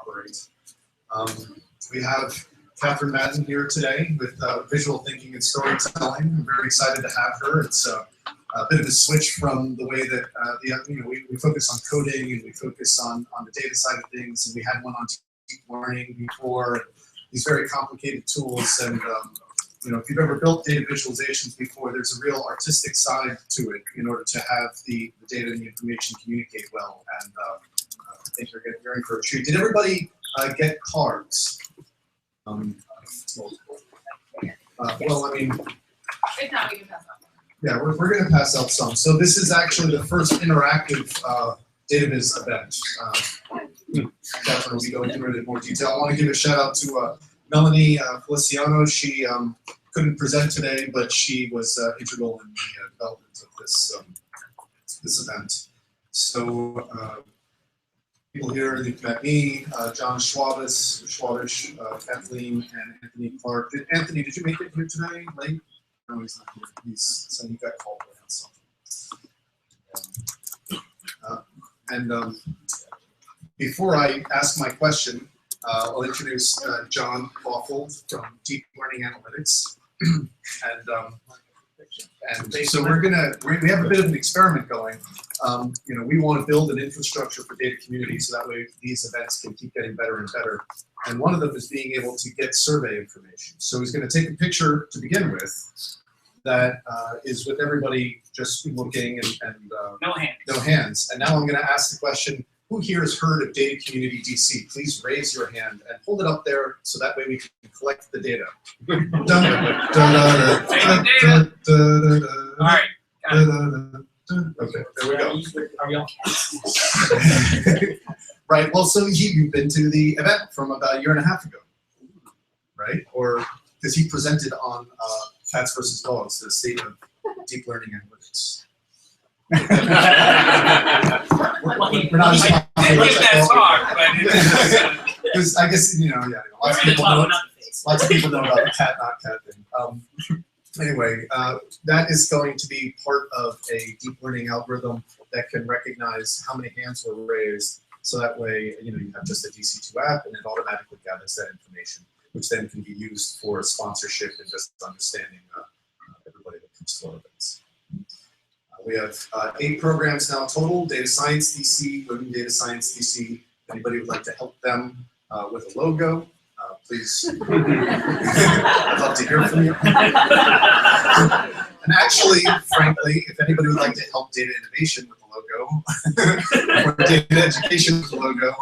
operate. We have Catherine Madden here today with visual thinking and storytelling. I'm very excited to have her. It's a bit of a switch from the way that we focus on coding and we focus on the data side of things, and we had one on deep learning before. These very complicated tools, and if you've ever built data visualizations before, there's a real artistic side to it in order to have the data and the information communicate well. And I think you're in for a treat. Did everybody get cards? Well, I mean, If not, we can pass out. yeah, we're going to pass out some. So this is actually the first interactive DataViz event. Catherine will be going through it in more detail. I want to give a shout out to Melanie Feliciano. She couldn't present today, but she was integral in the development of this event. So people here, you've met me, John Schwabish, Kathleen, and Anthony Clark. Anthony, did you make it here today late? No, he's not here. So he got called away on something. Before I ask my question, I'll introduce John Caulfield from Deep Learning Analytics. And so we have a bit of an experiment going. We want to build an infrastructure for data community so that way these events can keep getting better and better. And one of them is being able to get survey information. So he's going to take a picture to begin with that is with everybody just looking and no hands. No hands. And now I'm going to ask the question, who here has heard of Data Community DC? Please raise your hand and hold it up there so that way we can collect the data. All right. Okay, there we go. Are we on? Right, well, so you've been to the event from about a year and a half ago, right? Or because he presented on Cats versus Dogs, the state of deep learning analytics. Well, he did give that talk, but because I guess lots of people know about the cat not cat thing. Anyway, that is going to be part of a deep learning algorithm that can recognize how many hands were raised, so that way you have just a DC2 app and it automatically gathers that information, which then can be used for sponsorship and just understanding everybody that comes to our events. We have 8 programs now total, Data Science DC, Women Data Science DC. If anybody would like to help them with a logo, please. I'd love to hear from you. And actually, frankly, if anybody would like to help data innovation with a logo, or data education with a logo,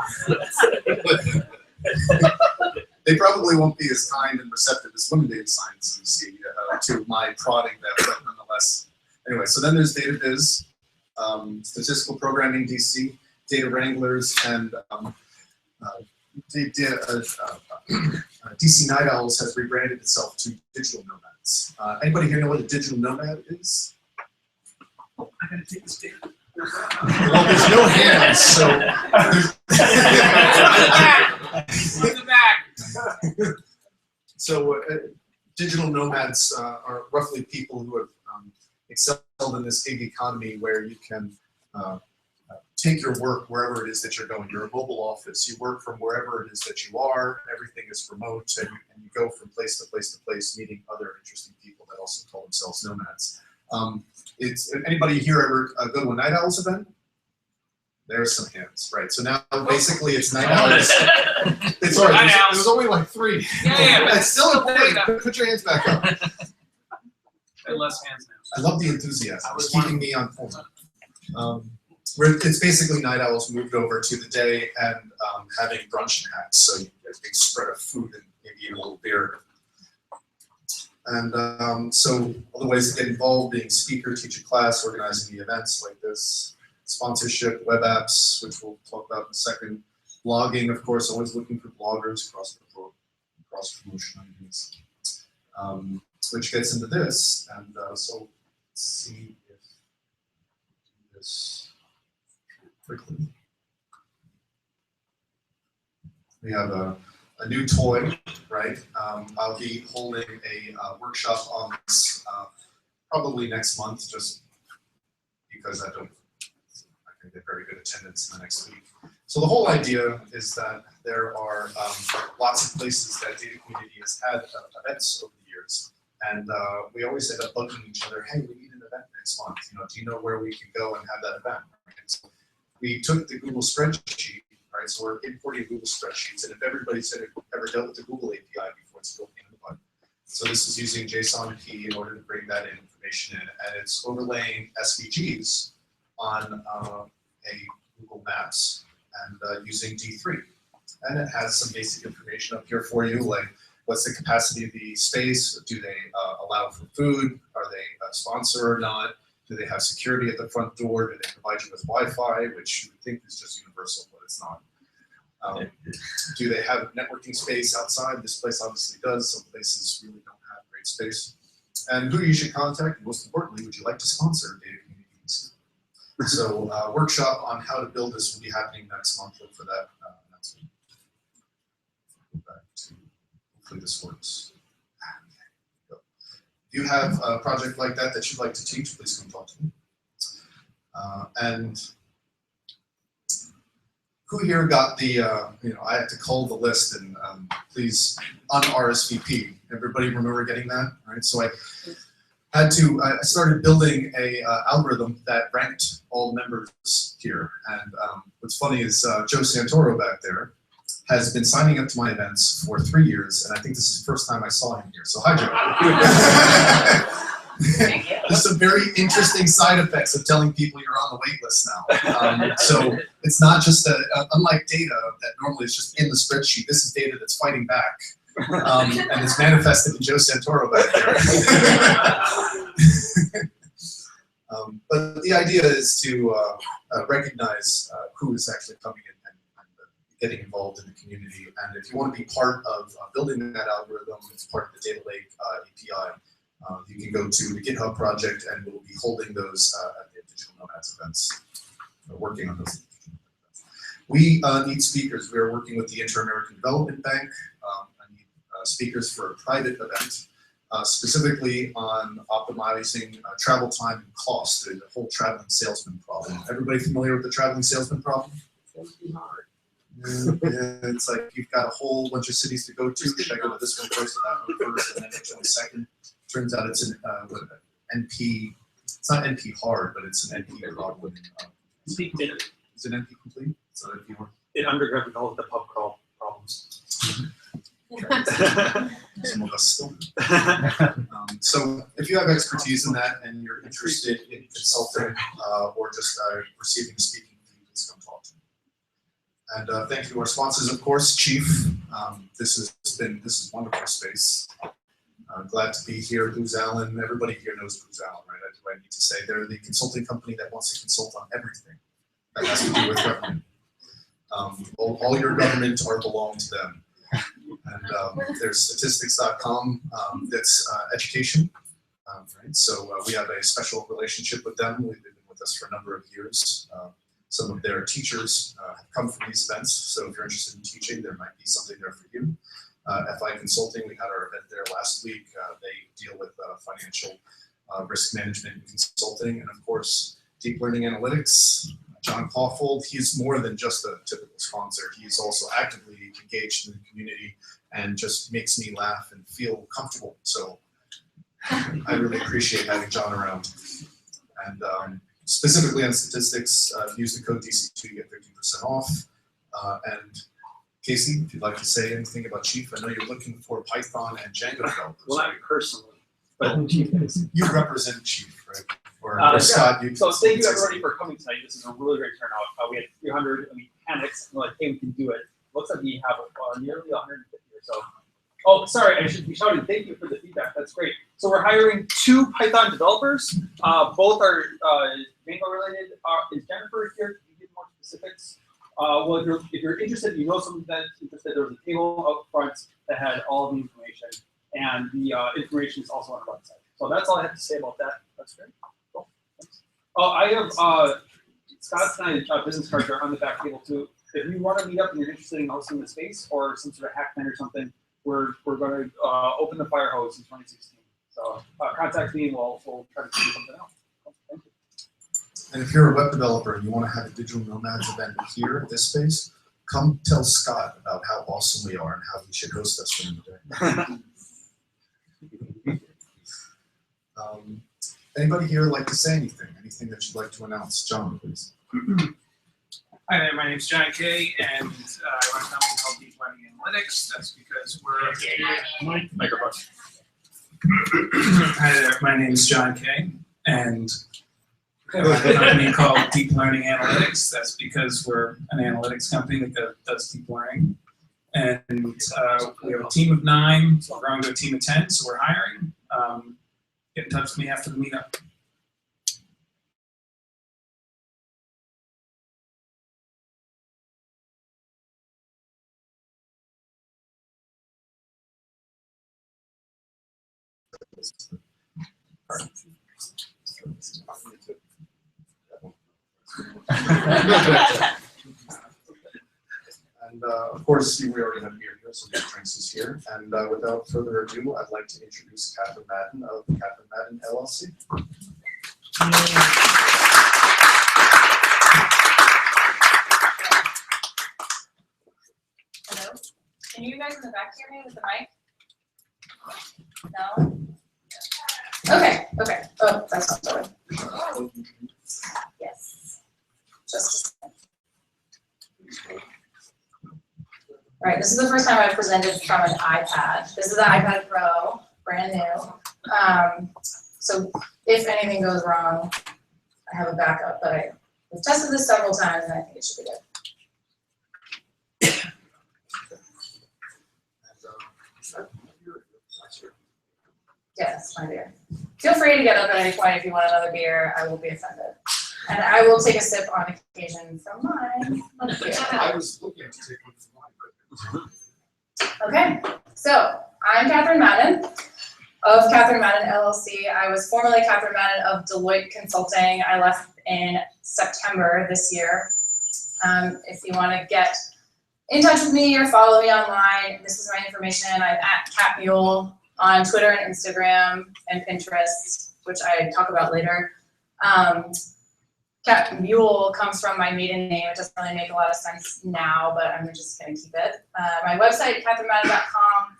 they probably won't be as kind and receptive as Women Data Science DC to my prodding them, but nonetheless. Anyway, so then there's DataViz, Statistical Programming DC, Data Wranglers, and DC Night Owls has rebranded itself to Digital Nomads. Anybody here know what a digital nomad is? Oh, I gotta take this data. Well, there's no hands, so. in the back. So, digital nomads are roughly people who have excelled in this gig economy where you can take your work wherever it is that you're going. You're a mobile office. You work from wherever it is that you are. Everything is remote, and you go from place to place to place, meeting other interesting people that also call themselves nomads. Anybody here ever go to a Night Owls event? There's some hands, right? So now basically it's Night Owls. It's all right. There's only like 3. Yeah. It's still important. Put your hands back up. Less hands now. I love the enthusiasm. It's keeping me on point. It's basically Night Owls moved over to the day and having brunch and hacks, so you get a big spread of food and maybe a little beer. And so other ways to get involved: being speaker, teach a class, organizing the events like this, sponsorship, web apps, which we'll talk about in a second, blogging, of course, always looking for bloggers, cross promotion ideas. Which gets into this, and so let's see if this quickly. We have a new toy, right? I'll be holding a workshop on this probably next month, just because I can get very good attendance in the next week. So the whole idea is that there are lots of places that data community has had events over the years, and we always end up bugging each other. Hey, we need an event next month. Do you know where we can go and have that event? Right? So we took the Google spreadsheet. Right, so we're importing Google spreadsheets, and if everybody's ever dealt with the Google API before, it's built in the button. So this is using JSON key in order to bring that information in, and it's overlaying SVGs on a Google Maps and using D3. And it has some basic information up here for you, like what's the capacity of the space, do they allow for food, are they a sponsor or not, do they have security at the front door, do they provide you with Wi-Fi, which you would think is just universal, but it's not. Do they have networking space outside? This place obviously does. Some places really don't have great space. And who you should contact, and most importantly, would you like to sponsor data communities? So workshop on how to build this will be happening next month. Look for that announcement. Go back to, hopefully this works. If you have a project like that that you'd like to teach, please come talk to me. And who here got the, I had to cull the list and please un-RSVP. Everybody remember getting that? All right, so I started building a algorithm that ranked all members here. And what's funny is Joe Santoro back there has been signing up to my events for 3 years, and I think this is the first time I saw him here. So hi, Joe. There's some very interesting side effects of telling people you're on the wait list now. So it's not just unlike data that normally is just in the spreadsheet. This is data that's fighting back, and it's manifested in Joe Santoro back there. But the idea is to recognize who is actually coming in and getting involved in the community. And if you want to be part of building that algorithm, it's part of the Data Lake API. You can go to the GitHub project, and we'll be holding those at the Digital Nomads events, working on those. We need speakers. We are working with the Inter-American Development Bank. I need speakers for a private event, specifically on optimizing travel time and cost, the whole traveling salesman problem. Everybody familiar with the traveling salesman problem? Yeah, it's like you've got a whole bunch of cities to go to. Should I go to this one first, or that one first, and then which one second? Turns out it's an NP. It's not NP hard, but it's an NP problem. Is it NP complete? So NP hard. It undergrabbed all of the pub crawl problems. Some of us still do. So if you have expertise in that and you're interested in consulting or just receiving a speaking fee, please come talk to me. And thank you to our sponsors, of course, Chief. This is a wonderful space. Glad to be here. Booz Allen, everybody here knows Booz Allen, right? I need to say they're the consulting company that wants to consult on everything that has to do with government. All your government belong to them. And there's statistics.com that's education, right? So we have a special relationship with them. They've been with us for a number of years. Some of their teachers have come from these events, so if you're interested in teaching, there might be something there for you. FI Consulting, we had our event there last week. They deal with financial risk management and consulting, and of course, deep learning analytics. John Caulfield, he's more than just a typical sponsor. He's also actively engaged in the community and just makes me laugh and feel comfortable. So I really appreciate having John around. And specifically on statistics, use the code DC2 to get 50% off. And Casey, if you'd like to say anything about Chief, I know you're looking for Python and Django developers. Well, not personally, but Chief is. You represent Chief, right? Or Scott, you. So thank you everybody for coming tonight. This is a really great turnout. We had 300, and we panicked, and we're like, hey, we can do it. Looks like we have nearly 150 or so. Oh, sorry, I should be shouting. Thank you for the feedback. That's great. So we're hiring 2 Python developers. Both are Django related. Is Jennifer here? Can you give more specifics? Well, if you're interested, you know someone that's interested, there was a table out front that had all of the information, and the information is also on our website. So that's all I have to say about that. That's great. Cool. Thanks. Oh, I have Scott's and I business cards are on the back table too. If you want to meet up and you're interested in hosting the space or some sort of hack night or something, we're going to open the fire hose in 2016. So contact me and we'll try to do something else. Thank you. And if you're a web developer and you want to have a digital nomads event here at this space, come tell Scott about how awesome we are and how he should host us during the day. Anybody here like to say anything? Anything that you'd like to announce? John, please. Hi there, my name's John Kay, and I run a company called Deep Learning Analytics. That's because we're Microphone. Hi there, my name is John Kay, and I run a company called Deep Learning Analytics. That's because we're an analytics company that does deep learning. And we have a team of 9, so we're growing to a team of 10, so we're hiring. Get in touch with me after the meetup. And of course, we already have beer here, so the drinks is here. And without further ado, I'd like to introduce Catherine Madden of Catherine Madden LLC. Hello? Can you guys in the back hear me with the mic? No? Okay, okay. Oh, that's not sorry. Yes. Just a second. All right, this is the first time I've presented from an iPad. This is the iPad Pro, brand new. So if anything goes wrong, I have a backup, but we've tested this several times and I think it should be good. Yes, my beer. Feel free to get up at any point if you want another beer. I will be offended. And I will take a sip on occasion from mine. I was looking to take one from mine. Okay, so I'm Catherine Madden of Catherine Madden LLC. I was formerly Catherine Madden of Deloitte Consulting. I left in September this year. If you want to get in touch with me or follow me online, this is my information. I'm at CatMule on Twitter and Instagram and Pinterest, which I talk about later. Cat Mule comes from my maiden name. It doesn't really make a lot of sense now, but I'm just going to keep it. My website, catherinemadden.com,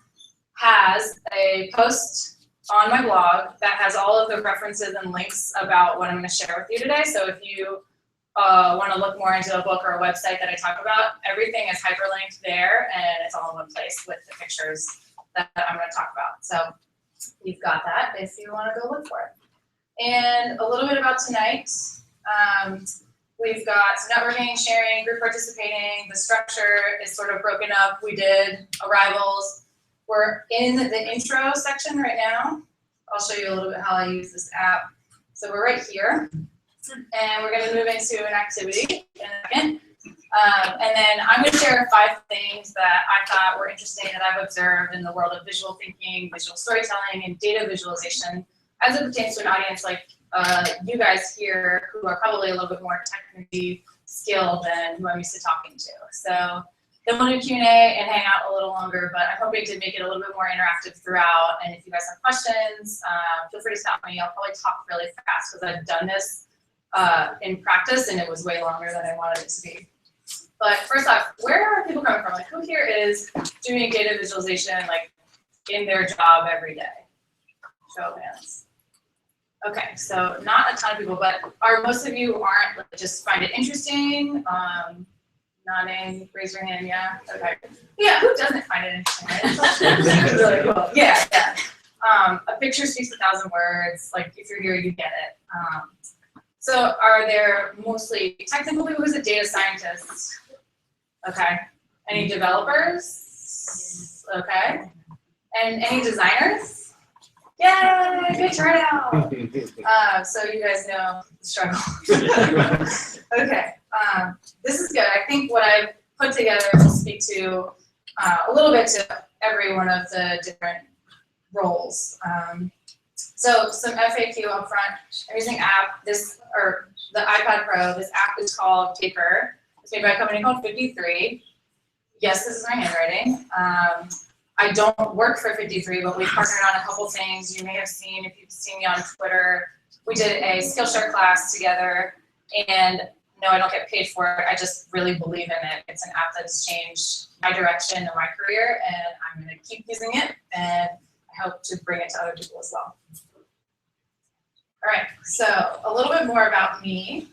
has a post on my blog that has all of the references and links about what I'm going to share with you today. So if you want to look more into a book or a website that I talk about, everything is hyperlinked there, and it's all in one place with the pictures that I'm going to talk about. So you've got that if you want to go look for it. And a little bit about tonight. We've got networking, sharing, group participating. The structure is sort of broken up. We did arrivals. We're in the intro section right now. I'll show you a little bit how I use this app. So we're right here. And we're going to move into an activity in a second. And then I'm going to share 5 things that I thought were interesting that I've observed in the world of visual thinking, visual storytelling, and data visualization as it pertains to an audience like you guys here who are probably a little bit more technically skilled than who I'm used to talking to. So then we'll do Q&A and hang out a little longer, but I'm hoping to make it a little bit more interactive throughout. And if you guys have questions, feel free to stop me. I'll probably talk really fast because I've done this in practice and it was way longer than I wanted it to be. But first off, where are people coming from? Like, who here is doing data visualization like in their job every day? Show of hands. Okay, so not a ton of people, but are most of you aren't like, just find it interesting? Nodding, raise your hand, yeah. Okay. Yeah, who doesn't find it interesting? It's really cool. Yeah, yeah. A picture speaks 1,000 words. Like if you're here, you get it. So are there mostly technical people? Who's a data scientist? Okay. Any developers? Okay. And any designers? Yay, good turnout. So you guys know the struggle. Okay. This is good. I think what I've put together will speak to a little bit to every one of the different roles. So some FAQ up front. I'm using app, the iPad Pro. This app is called Paper. It's made by a company called 53. Yes, this is my handwriting. I don't work for 53, but we partnered on a couple things. You may have seen, if you've seen me on Twitter, we did a Skillshare class together, And no, I don't get paid for it. I just really believe in it. It's an app that's changed my direction in my career, and I'm going to keep using it, and I hope to bring it to other people as well. All right, so a little bit more about me.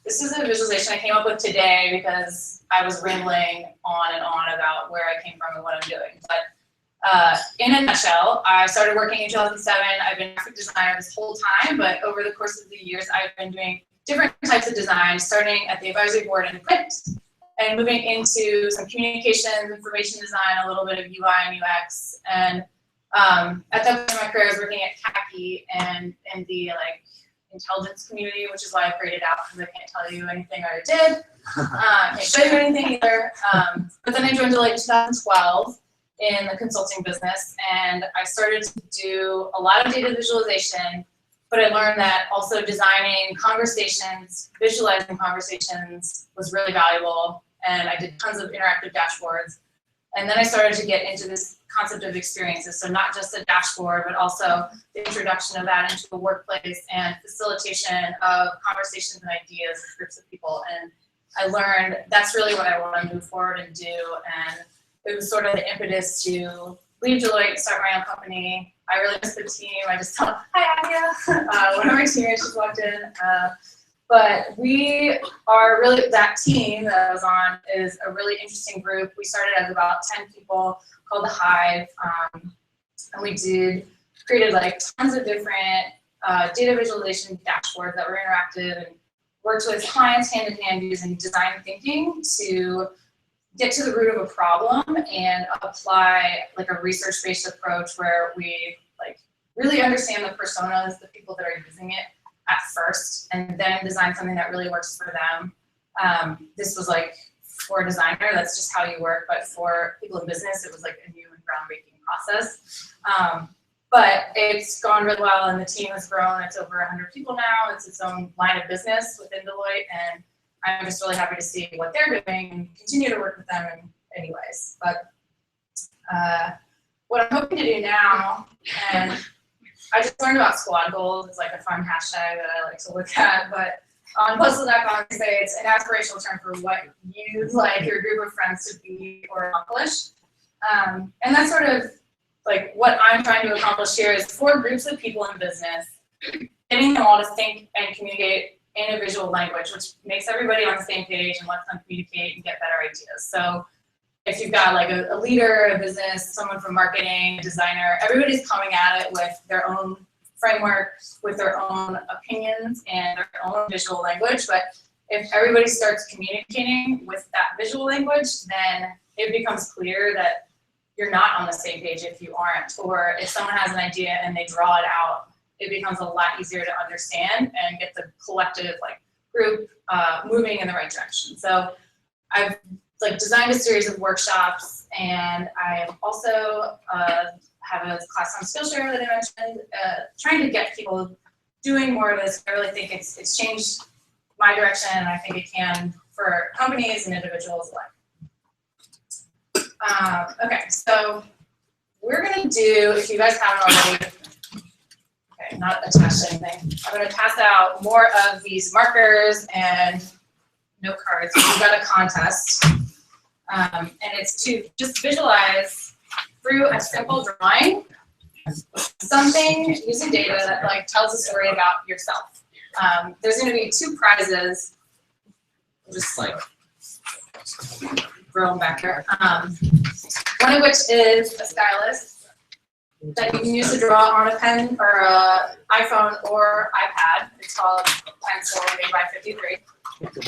This is a visualization I came up with today because I was rambling on and on about where I came from and what I'm doing. But in a nutshell, I started working in 2007. I've been a graphic designer this whole time, but over the course of the years, I've been doing different types of design, starting at the advisory board and print, and moving into some communications, information design, a little bit of UI and UX. And at that point in my career, I was working at CACI and in the intelligence community, which is why I graded out, because I can't tell you anything I did. Can't show you anything either. But then I joined Deloitte in 2012 in the consulting business, and I started to do a lot of data visualization, but I learned that also designing conversations, visualizing conversations was really valuable, and I did tons of interactive dashboards. And then I started to get into this concept of experiences, so not just a dashboard, but also the introduction of that into the workplace and facilitation of conversations and ideas with groups of people. And I learned that's really what I want to move forward and do, and it was sort of the impetus to leave Deloitte and start my own company. I really miss the team. I just thought, hi, Adia. One of my teammates just walked in. But we are really, that team that I was on is a really interesting group. We started as about 10 people called The Hive. And we created tons of different data visualization dashboards that were interactive, and worked with clients hand in hand using design thinking to get to the root of a problem and apply a research-based approach where we really understand the personas, the people that are using it at first, and then design something that really works for them. This was for a designer, that's just how you work, but for people in business, it was a new and groundbreaking process. But it's gone really well, and the team has grown. It's over 100 people now. It's its own line of business within Deloitte, and I'm just really happy to see what they're doing and continue to work with them in any ways. But what I'm hoping to do now, and I just learned about squad goals. It's a fun hashtag that I like to look at, but on puzzle.com they say it's an aspirational term for what you'd like your group of friends to be or accomplish. And that's sort of what I'm trying to accomplish here is for groups of people in business, getting them all to think and communicate in a visual language, which makes everybody on the same page and lets them communicate and get better ideas. So if you've got a leader, a business, someone from marketing, a designer, everybody's coming at it with their own framework, with their own opinions and their own visual language. But if everybody starts communicating with that visual language, then it becomes clear that you're not on the same page if you aren't. Or if someone has an idea and they draw it out, it becomes a lot easier to understand and get the collective group moving in the right direction. So I've designed a series of workshops, and I also have a class on Skillshare that I mentioned, trying to get people doing more of this. I really think it's changed my direction, and I think it can for companies and individuals alike. Okay, so we're gonna do, if you guys haven't already, okay, not attached to anything, I'm gonna pass out more of these markers and note cards. We've got a contest. And it's to just visualize through a simple drawing something using data that tells a story about yourself. There's going to be 2 prizes. Just throw them back here. One of which is a stylus that you can use to draw on a pen or a iPhone or iPad. It's called Pencil, made by 53.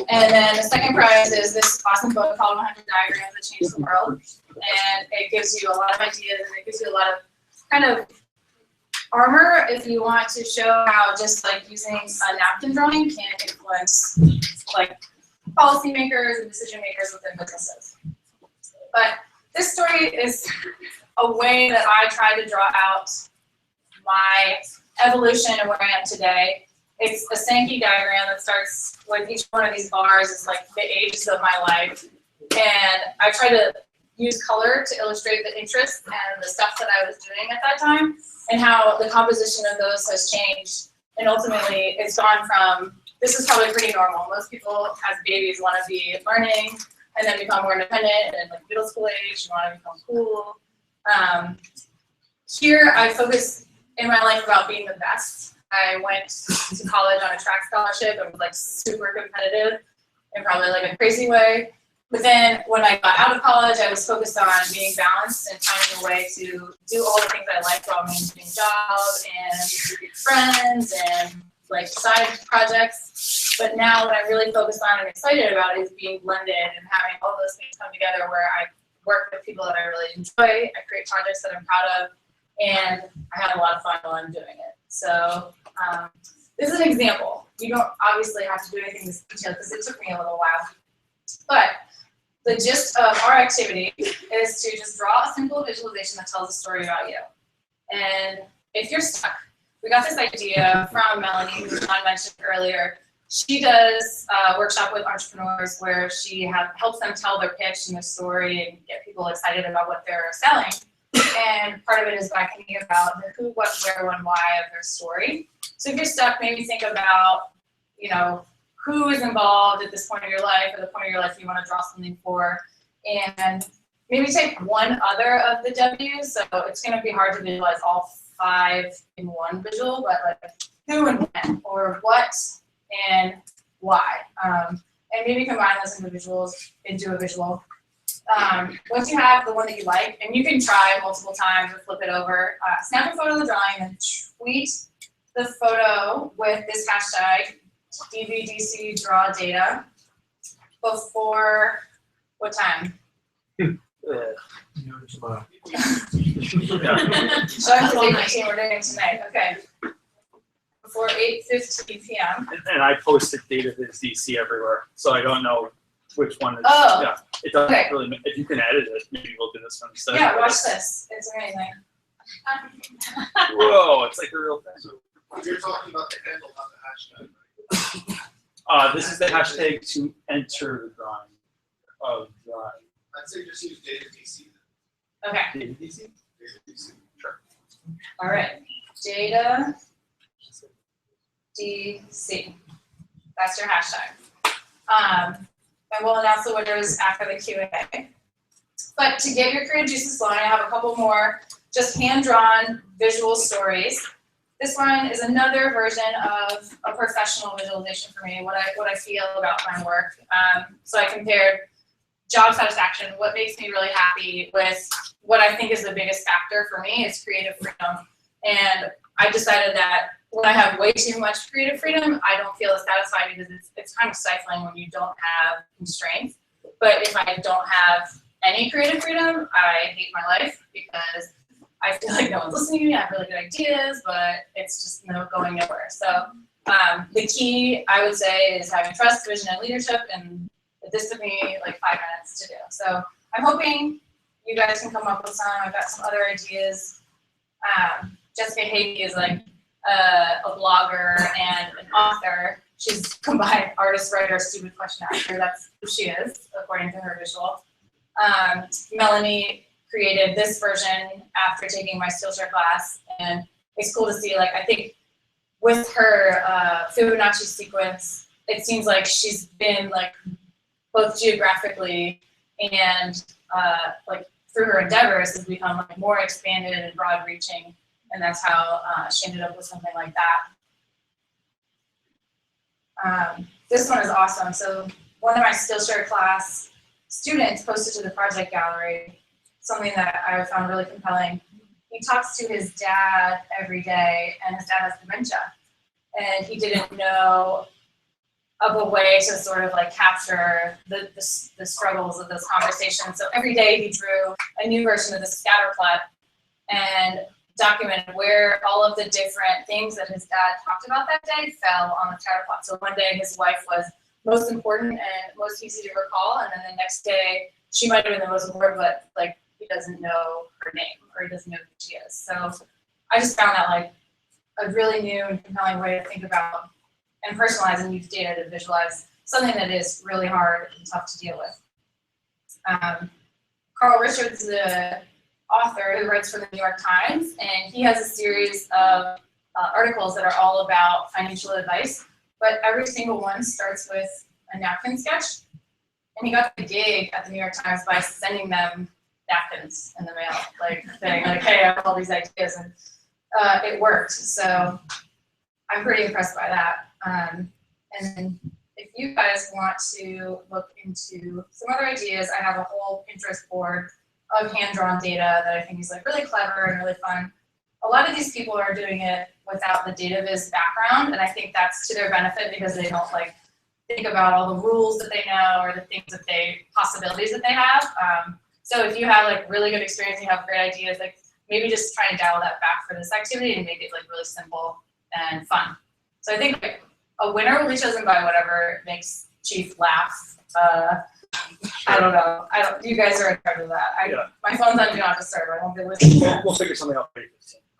And then the second prize is this awesome book called 100 Diagrams That Changed the World. And it gives you a lot of ideas, and it gives you a lot of kind of armor if you want to show how just using a napkin drawing can influence policymakers and decision makers within businesses. But this story is a way that I try to draw out my evolution and where I am today. It's a Sankey diagram that starts with each one of these bars. It's the ages of my life. And I try to use color to illustrate the interests and the stuff that I was doing at that time, and how the composition of those has changed. And ultimately, it's gone from this is probably pretty normal. Most people as babies want to be learning and then become more independent, and then like middle school age, you want to become cool. Here, I focus in my life about being the best. I went to college on a track scholarship and was like super competitive in probably like a crazy way. But then when I got out of college, I was focused on being balanced and finding a way to do all the things I liked while maintaining a job and friends and like side projects. But now what I'm really focused on and excited about is being blended and having all those things come together where I work with people that I really enjoy, I create projects that I'm proud of, and I have a lot of fun while I'm doing it. So this is an example. You don't obviously have to do anything this detailed because it took me a little while. But the gist of our activity is to just draw a simple visualization that tells a story about you. And if you're stuck, we got this idea from Melanie, who John mentioned earlier. She does a workshop with entrepreneurs where she helps them tell their pitch and their story and get people excited about what they're selling. And part of it is by thinking about the who, what, where, when, why of their story. So if you're stuck, maybe think about, you know, who is involved at this point of your life, or the point of your life you want to draw something for, and maybe take one other of the W's. So it's going to be hard to visualize all 5 in one visual, but like who and when, or what and why, and maybe combine those individuals into a visual. Once you have the one that you like, and you can try multiple times or flip it over, snap a photo of the drawing and tweet the photo with this hashtag DVDC draw data before what time? Tomorrow. So I have to take my team, we're doing it tonight, okay. Before 8:15 p.m. And I posted DataVizDC everywhere, so I don't know which one is. Oh. Yeah, it doesn't Okay. really. If you can edit it, maybe we'll do this one instead. Yeah, watch this, it's amazing. Whoa, it's like a real thing. You're talking about the handle, not the hashtag. This is the hashtag to enter the drawing of drawing. I'd say just use DataVizDC. Okay, DataVizDC? DataVizDC. Sure. all right, data DC. That's your hashtag. And we'll announce the winners after the Q&A. But to get your creative juices flowing, I have a couple more just hand-drawn visual stories. This one is another version of a professional visualization for me, what I feel about my work. So I compared job satisfaction, what makes me really happy, with what I think is the biggest factor for me is creative freedom. And I decided that when I have way too much creative freedom, I don't feel as satisfied because it's kind of stifling when you don't have constraints. But if I don't have any creative freedom, I hate my life because I feel like no one's listening to me. I have really good ideas, but it's just going nowhere. So the key, I would say, is having trust, vision, and leadership, and this took me like 5 minutes to do. So I'm hoping you guys can come up with some. I've got some other ideas. Jessica Hague is like a blogger and an author. She's combined artist, writer, stupid question actor. That's who she is, according to her visual. Melanie created this version after taking my Skillshare class, and it's cool to see, like, I think with her Fibonacci sequence, it seems like she's been like both geographically and like through her endeavors has become like more expanded and broad reaching, and that's how she ended up with something like that. This one is awesome. So one of my Skillshare class students posted to the project gallery something that I found really compelling. He talks to his dad every day, and his dad has dementia, and he didn't know of a way to sort of like capture the struggles of those conversations. So every day he drew a new version of the scatter plot and documented where all of the different things that his dad talked about that day fell on the scatter plot. So one day his wife was most important and most easy to recall, and then the next day she might have been the most important, but like he doesn't know her name or he doesn't know who she is. So I just found that like a really new and compelling way to think about and personalize and use data to visualize something that is really hard and tough to deal with. Carl Richards is an author who writes for the New York Times, and he has a series of articles that are all about financial advice. but every single one starts with a napkin sketch. And he got the gig at the New York Times by sending them napkins in the mail, like saying like, hey, I have all these ideas, and it worked. So I'm pretty impressed by that. And then if you guys want to look into some other ideas, I have a whole Pinterest board of hand-drawn data that I think is like really clever and really fun. A lot of these people are doing it without the DataViz background, and I think that's to their benefit because they don't like think about all the rules that they know or the things that possibilities that they have. So if you have like really good experience, you have great ideas, like maybe just try and dial that back for this activity and make it like really simple and fun. So I think like, a winner will be chosen by whatever makes Chief laugh. I don't know. You guys are in charge of that. My phone's on Do Not Disturb. I won't be listening. We'll figure something out later.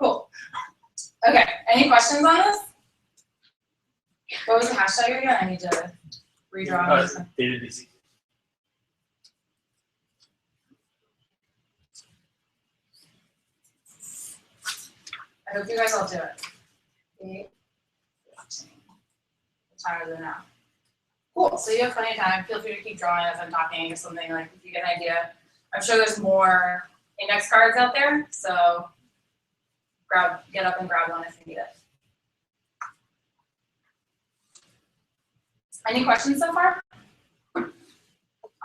Cool. Okay. Any questions on this? What was the hashtag again? I need to redraw this. DataVizDC. I hope you guys all do it. 8:15. What time is it now? Cool. So you have plenty of time. Feel free to keep drawing as I'm talking or something, like if you get an idea. I'm sure there's more index cards out there, so get up and grab one if you need it. Any questions so far? I'm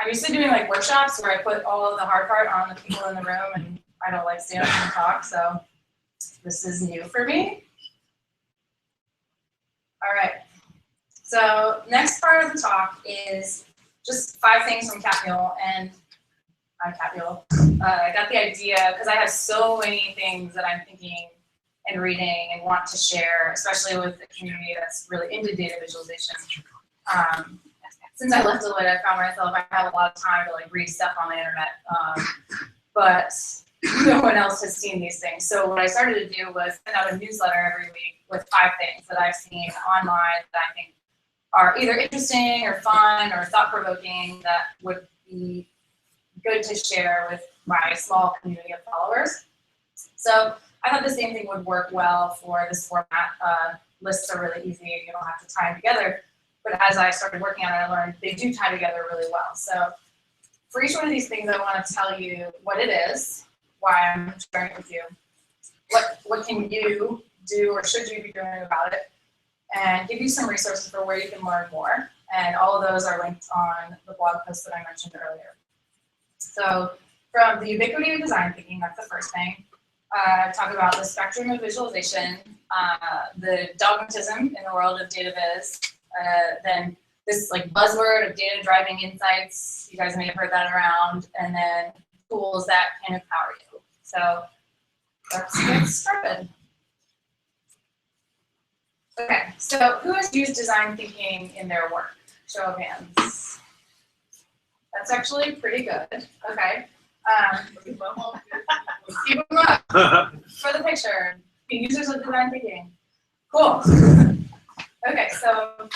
used to doing like workshops where I put all of the hard part on the people in the room and I don't like stand up and talk, so this is new for me. All right. So next part of the talk is just 5 things from Cat Mule, and Cat Mule. I got the idea because I have so many things that I'm thinking and reading and want to share, especially with the community that's really into data visualization. Since I left Deloitte, I found myself, I have a lot of time to like read stuff on the internet, but no one else has seen these things. So what I started to do was send out a newsletter every week with 5 things that I've seen online that I think are either interesting or fun or thought-provoking that would be good to share with my small community of followers. So I thought the same thing would work well for this format. Lists are really easy, you don't have to tie them together. But as I started working on it, I learned they do tie together really well. So for each one of these things, I want to tell you what it is, why I'm sharing it with you, what can you do or should you be doing about it, and give you some resources for where you can learn more. And all of those are linked on the blog post that I mentioned earlier. So from the ubiquity of design thinking, that's the first thing. Talk about the spectrum of visualization, the dogmatism in the world of DataViz, then this like buzzword of data driving insights, you guys may have heard that around, and then tools that can empower you. So let's get started. Okay, so who has used design thinking in their work? Show of hands. That's actually pretty good. Okay. Keep them up for the picture. Users of design thinking. Cool. Okay, so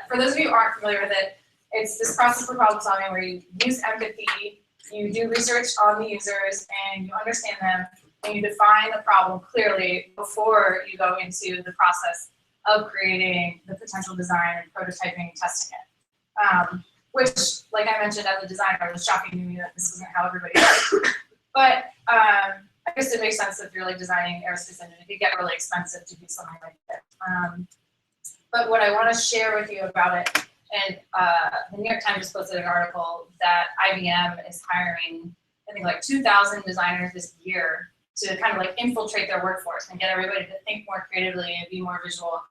for those of you who aren't familiar with it, it's this process for problem solving where you use empathy, you do research on the users, and you understand them, and you define the problem clearly before you go into the process of creating the potential design and prototyping and testing it. Which, like I mentioned as a designer, it was shocking to me that this wasn't how everybody does. But I guess it makes sense if you're like designing aerospace engine, it could get really expensive to do something like that. But what I want to share with you about it, and the New York Times just posted an article that IBM is hiring, I think like 2,000 designers this year to kind of like infiltrate their workforce and get everybody to think more creatively and be more visual.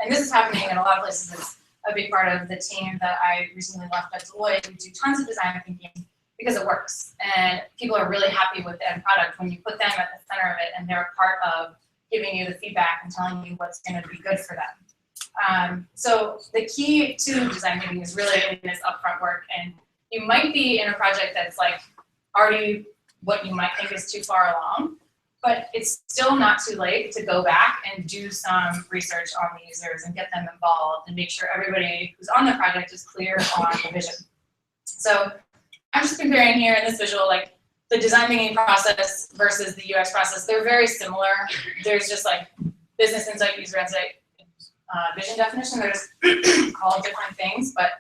And this is happening in a lot of places. It's a big part of the team that I recently left at Deloitte. We do tons of design thinking because it works. And people are really happy with the end product when you put them at the center of it and they're a part of giving you the feedback and telling you what's going to be good for them. So the key to design thinking is really in this upfront work. And you might be in a project that's like already what you might think is too far along, but it's still not too late to go back and do some research on the users and get them involved and make sure everybody who's on the project is clear on the vision. So I'm just comparing here in this visual, like the design thinking process versus the UX process. They're very similar. There's just like business insight, user insight, vision definition. There's called different things, but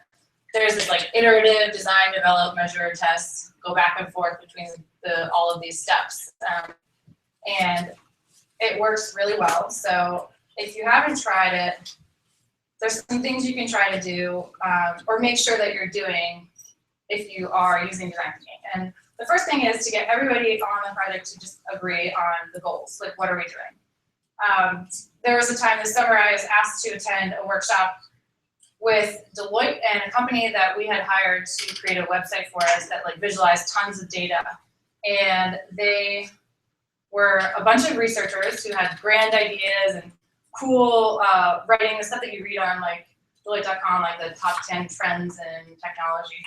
there's this like iterative design, develop, measure, test, go back and forth between all of these steps. And it works really well. So if you haven't tried it, there's some things you can try to do or make sure that you're doing if you are using design thinking. And the first thing is to get everybody on the project to just agree on the goals. Like, what are we doing? There was a time this summer I was asked to attend a workshop with Deloitte and a company that we had hired to create a website for us that like visualized tons of data. And they were a bunch of researchers who had grand ideas and cool writing, the stuff that you read on like Deloitte.com, like the top 10 trends in technology.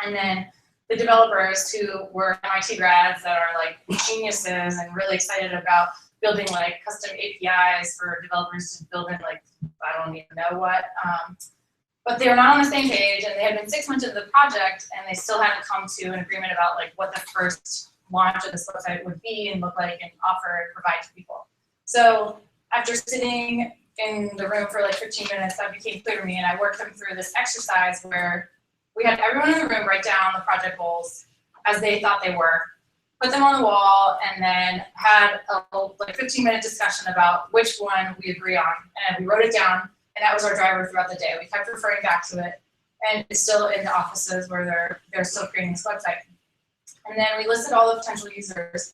And then the developers who were MIT grads that are like geniuses and really excited about building like custom APIs for developers to build in like, I don't even know what. But they were not on the same page, and they had been 6 months into the project, and they still hadn't come to an agreement about like what the first launch of this website would be and look like and offer and provide to people. So after sitting in the room for like 15 minutes, that became clear to me, and I worked them through this exercise where we had everyone in the room write down the project goals as they thought they were, put them on the wall, and then had a like 15-minute discussion about which one we agree on. And we wrote it down, and that was our driver throughout the day. We kept referring back to it, and it's still in the offices where they're still creating this website. And then we listed all the potential users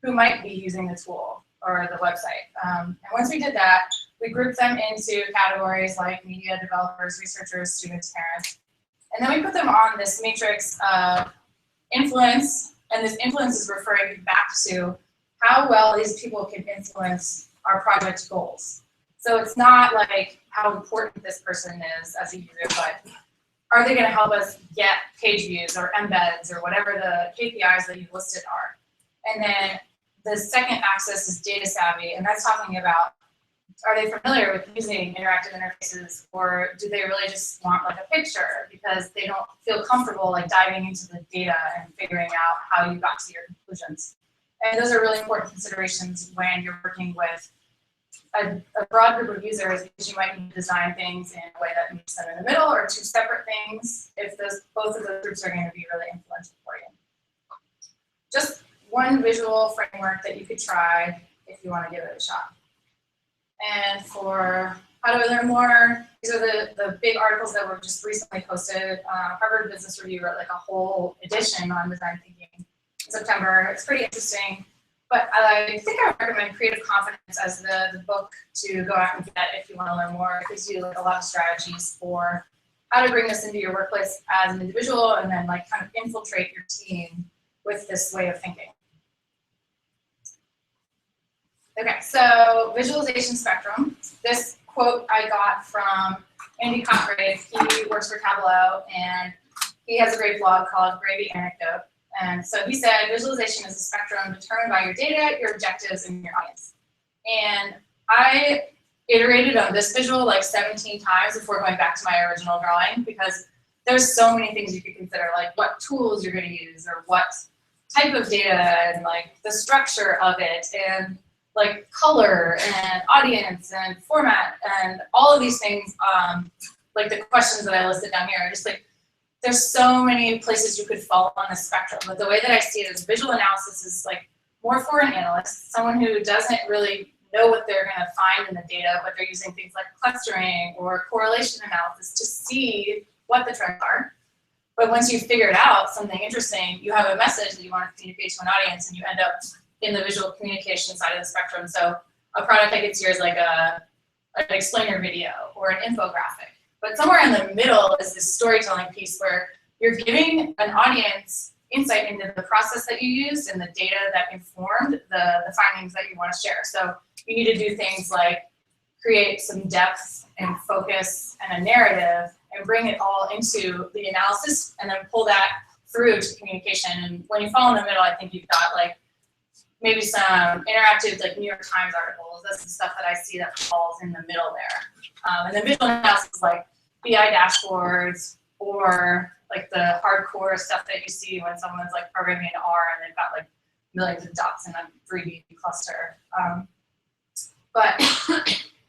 who might be using the tool or the website. And once we did that, we grouped them into categories like media, developers, researchers, students, parents. And then we put them on this matrix of influence, and this influence is referring back to how well these people can influence our project goals. So it's not like how important this person is as a user, but are they going to help us get page views or embeds or whatever the KPIs that you've listed are. And then the second axis is data savvy, and that's talking about, are they familiar with using interactive interfaces, or do they really just want like a picture because they don't feel comfortable like diving into the data and figuring out how you got to your conclusions. And those are really important considerations when you're working with a broad group of users, because you might need to design things in a way that meets them in the middle, or two separate things if both of those groups are going to be really influential for you. Just one visual framework that you could try if you want to give it a shot. And for how do I learn more, these are the big articles that were just recently posted. Harvard Business Review wrote like a whole edition on design thinking in September. It's pretty interesting. But I think I would recommend Creative Confidence as the book to go out and get if you want to learn more. It gives you like a lot of strategies for how to bring this into your workplace as an individual, and then like kind of infiltrate your team with this way of thinking. Okay, so visualization spectrum. This quote I got from Andy Cotgrave. He works for Tableau, and he has a great blog called Gravy Anecdote. And so he said, visualization is a spectrum determined by your data, your objectives, and your audience. And I iterated on this visual like 17 times before going back to my original drawing, because there's so many things you could consider, like what tools you're going to use, or what type of data, and like the structure of it, and like color and audience and format and all of these things, like the questions that I listed down here, are just like, there's so many places you could fall on the spectrum. But the way that I see it is visual analysis is like more for an analyst, someone who doesn't really know what they're going to find in the data, but they're using things like clustering or correlation analysis to see what the trends are. But once you've figured out something interesting, you have a message that you want to communicate to an audience, and you end up in the visual communication side of the spectrum. So a product I could see is like an explainer video or an infographic. But somewhere in the middle is this storytelling piece where you're giving an audience insight into the process that you used and the data that informed the findings that you want to share. So you need to do things like create some depth and focus and a narrative and bring it all into the analysis, and then pull that through to communication. And when you fall in the middle, I think you've got like maybe some interactive like New York Times articles. That's the stuff that I see that falls in the middle there. And then visual analysis like BI dashboards, or like the hardcore stuff that you see when someone's like programming in R and they've got like millions of dots in a 3D cluster. But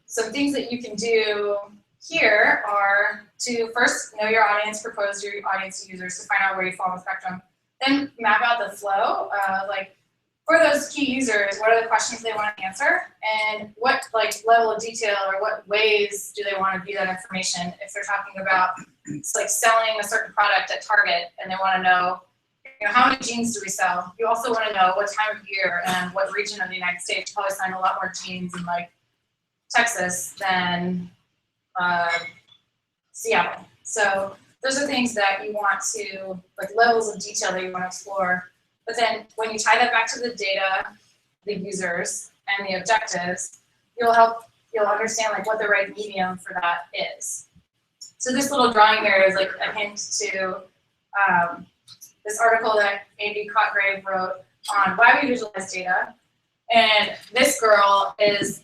some things that you can do here are to first know your audience, propose your audience to users to find out where you fall on the spectrum. Then map out the flow, like for those key users, what are the questions they want to answer, and what level of detail or what ways do they want to view that information. If they're talking about selling a certain product at Target and they want to know, how many jeans do we sell? You also want to know what time of year and what region of the United States. Probably selling a lot more jeans in Texas than Seattle. So those are things that you want to, levels of detail that you want to explore. But then when you tie that back to the data, the users, and the objectives, you'll understand what the right medium for that is. So this little drawing here is a hint to this article that A.B. Cotgrave wrote on why we visualize data. And this girl is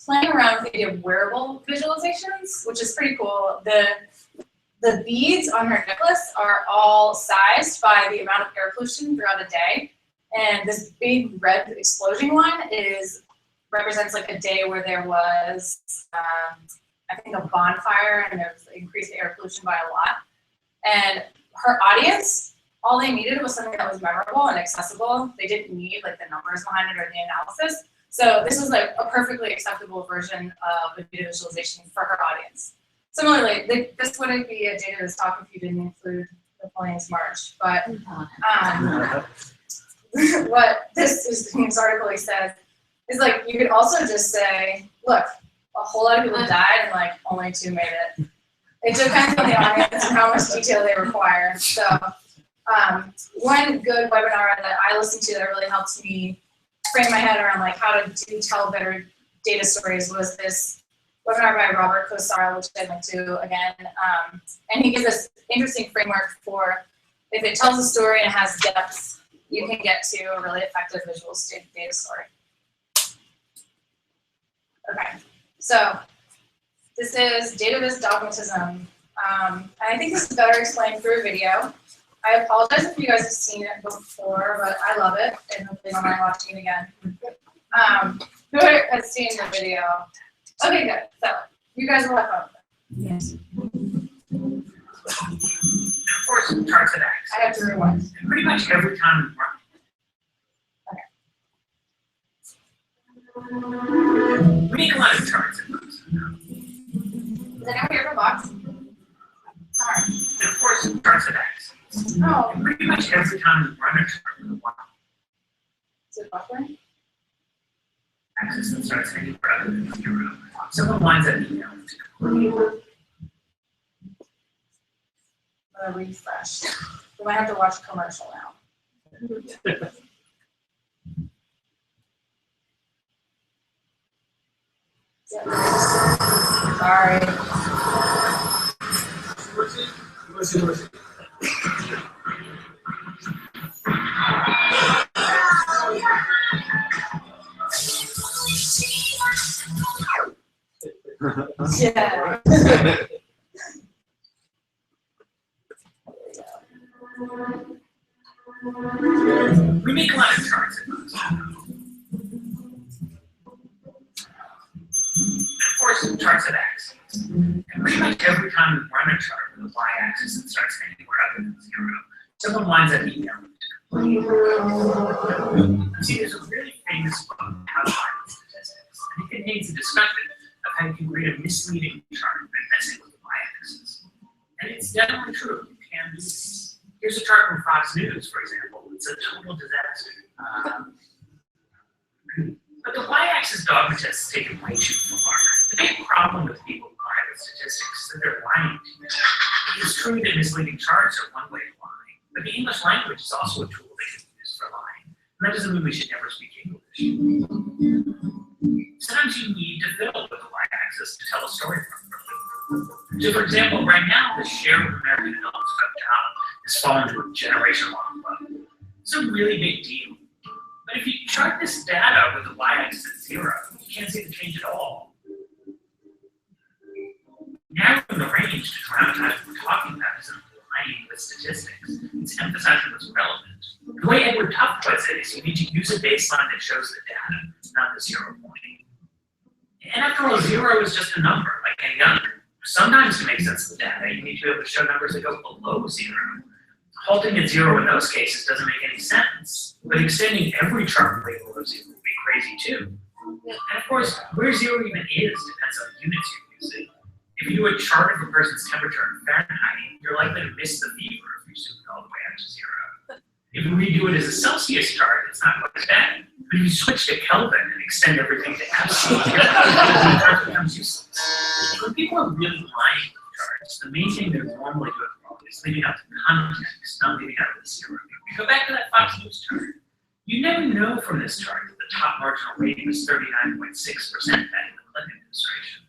playing around with the idea of wearable visualizations, which is pretty cool. The beads on her necklace are all sized by the amount of air pollution throughout a day. And this big red explosion one represents a day where there was, I think, a bonfire, and there was increased air pollution by a lot. And her audience, all they needed was something that was memorable and accessible. They didn't need the numbers behind it or the analysis. So this was a perfectly acceptable version of a data visualization for her audience. Similarly, this wouldn't be a DataViz talk if you didn't include the Plains March. But what this article says is you could also just say, look, a whole lot of people died and only 2 made it. It depends on the audience and how much detail they require. So one good webinar that I listened to that really helped me frame my head around how to tell better data stories was this webinar by Robert Kosara, which I went to again. And he gives us interesting framework for if it tells a story and has depth, you can get to a really effective visual data story. Okay, so this is DataViz dogmatism. And I think this is better explained through a video. I apologize if you guys have seen it before, but I love it, and hopefully don't mind watching it again. Who has seen the video? Okay, good. So you guys will have fun with it. Yes. Of course, charts and X. I have to rewind. And pretty much every time we run. We make a lot of charts and those. Does anyone hear from Box? Sorry. And of course, charts and X. Oh. And pretty much every time we run a chart with a while. Is it buffering? Axis and starts anywhere other than 0. Someone lines that email to complete. I'm gonna refresh. We might have to watch a commercial now. Sorry. Yeah. We make a lot of charts in those. Of course, charts at X. And pretty much every time we run a chart with a y-axis that starts anywhere other than 0, someone lines that email to complete. See, there's a really famous book, How to Find Statistics, and it contains a discussion of how you can create a misleading chart by messing with the y-axis. And it's definitely true, you can do this. Here's a chart from Fox News, for example. It's a total disaster. But the y-axis dogma test is taken way too far. The big problem with people who lie with statistics is that they're lying to you. It is true that misleading charts are one way of lying, but the English language is also a tool they can use for lying. And that doesn't mean we should never speak English. Sometimes you need to fiddle with the y-axis to tell a story properly. So for example, right now, the share of American adults who have down has fallen to a generation-long low. It's a really big deal. But if you chart this data with the y-axis at 0, you can't see the change at all. Narrowing the range to dramatize what we're talking about isn't lying with statistics. It's emphasizing what's relevant. The way Edward Tufte puts it is you need to use a baseline that shows the data, not the 0 point. And after all, 0 is just a number, like any other. Sometimes to make sense of the data, you need to be able to show numbers that go below 0. Halting at 0 in those cases doesn't make any sense, but extending every chart way below 0 would be crazy too. And of course, where 0 even is depends on the units you're using. If you do a chart of a person's temperature in Fahrenheit, you're likely to miss the fever if you zoom it all the way out to 0. If you redo it as a Celsius chart, it's not quite as bad. But if you switch to Kelvin and extend everything to absolute zero, the chart becomes useless. When people are really lying with charts, the main thing they're normally doing wrong is leaving out the context, not leaving out the 0. If you go back to that Fox News chart, you never know from this chart that the top marginal rating was 39.6% back in the Clinton administration,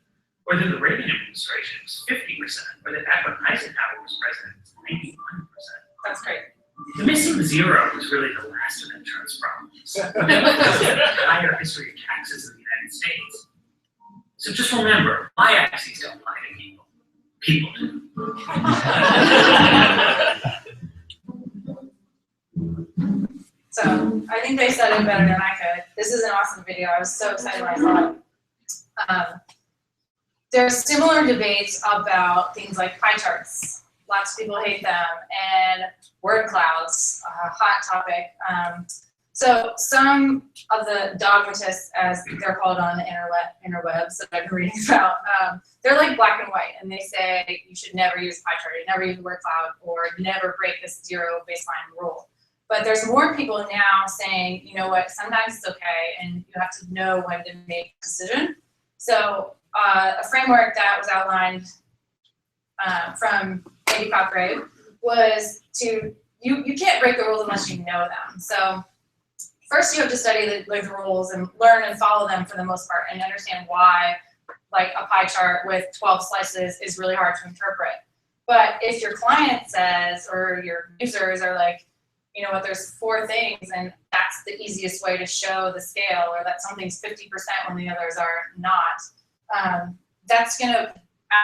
or that the Reagan administration was 50%, or that back when Eisenhower was president, it was 91%. That's great. The missing 0 was really the last of that chart's problems. The entire history of taxes in the United States. So just remember, y-axes don't lie to people. People do. So I think they said it better than I could. This is an awesome video. I was so excited when I saw it. There's similar debates about things like pie charts. Lots of people hate them, and word clouds, a hot topic. So some of the dogmatists, as they're called on the interwebs that I've been reading about, they're like black and white, and they say you should never use pie chart, never use word cloud, or never break this 0 baseline rule. But there's more people now saying, you know what, sometimes it's okay, and you have to know when to make a decision. So a framework that was outlined from Andy Cochrane was to, you can't break the rules unless you know them. So first you have to study the rules and learn and follow them for the most part and understand why like a pie chart with 12 slices is really hard to interpret. But if your client says, or your users are like, you know what, there's 4 things and that's the easiest way to show the scale, or that something's 50% when the others are not, that's gonna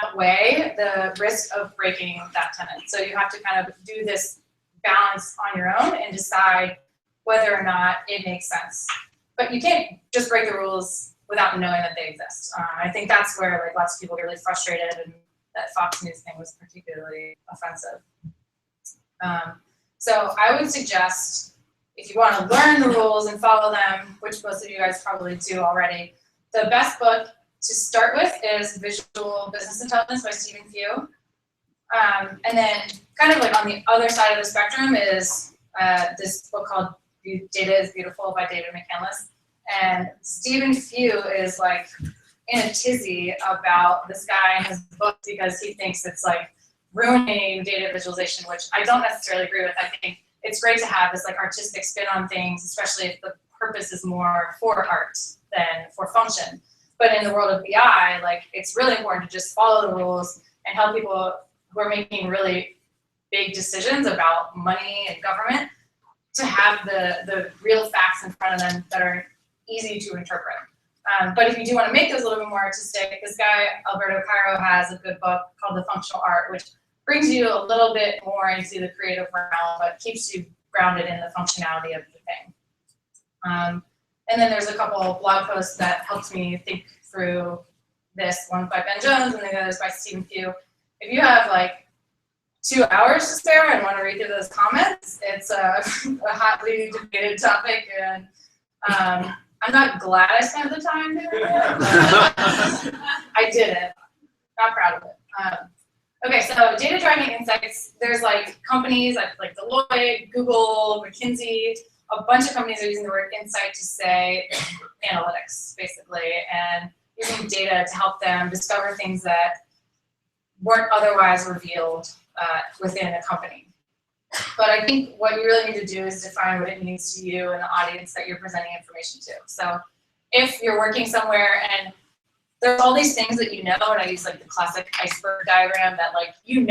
outweigh the risk of breaking that tenet. So you have to kind of do this balance on your own and decide whether or not it makes sense. But you can't just break the rules without knowing that they exist. I think that's where like lots of people get really frustrated, and that Fox News thing was particularly offensive. So I would suggest, if you want to learn the rules and follow them, which most of you guys probably do already, the best book to start with is Visual Business Intelligence by Stephen Few. And then kind of like on the other side of the spectrum is this book called Data is Beautiful by David McCandless. And Stephen Few is like in a tizzy about this guy and his book because he thinks it's like ruining data visualization, which I don't necessarily agree with. I think it's great to have this like artistic spin on things, especially if the purpose is more for art than for function. But in the world of BI, like it's really important to just follow the rules and help people who are making really big decisions about money and government to have the real facts in front of them that are easy to interpret. But if you do want to make those a little bit more artistic, this guy, Alberto Cairo, has a good book called The Functional Art, which brings you a little bit more into the creative realm, but keeps you grounded in the functionality of the thing. And then there's a couple of blog posts that helped me think through this, one by Ben Jones and the others by Stephen Few. If you have like 2 hours to spare and want to read through those comments, it's a hotly debated topic, and I'm not glad I spent the time doing it, but I did it. Not proud of it. Okay, so data driving insights, there's like companies like Deloitte, Google, McKinsey, a bunch of companies are using the word insight to say analytics, basically, and using data to help them discover things that weren't otherwise revealed within a company. But I think what you really need to do is define what it means to you and the audience that you're presenting information to. So if you're working somewhere and there's all these things that you know, and I use like the classic iceberg diagram that like, you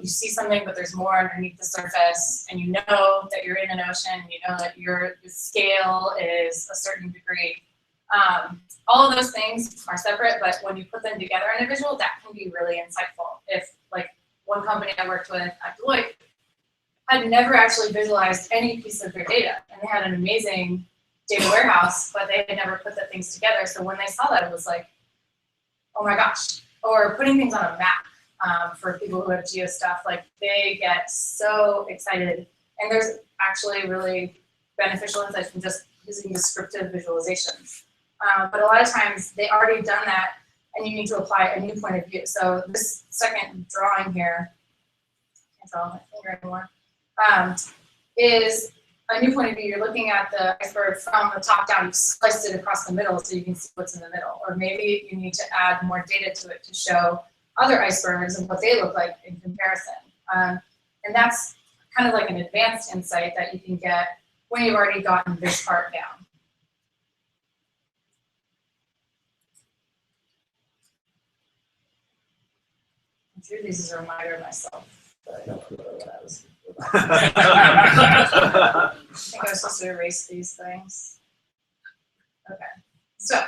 see something, but there's more underneath the surface, and you know that you're in an ocean, and you know that the scale is a certain degree. All of those things are separate, but when you put them together in a visual, that can be really insightful. If like one company I worked with at Deloitte had never actually visualized any piece of their data, and they had an amazing data warehouse, but they had never put the things together. So when they saw that, it was like, oh my gosh, or putting things on a map for people who have geo stuff, like they get so excited. And there's actually really beneficial insights from just using descriptive visualizations. But a lot of times they already done that and you need to apply a new point of view. So this second drawing here, can't draw my finger anymore, is a new point of view. You're looking at the iceberg from the top down. You've sliced it across the middle so you can see what's in the middle. Or maybe you need to add more data to it to show other icebergs and what they look like in comparison. And that's kind of like an advanced insight that you can get when you've already gotten this part down. I'm sure this is a reminder of myself, but I don't know what I was. I think I was supposed to erase these things. Okay, so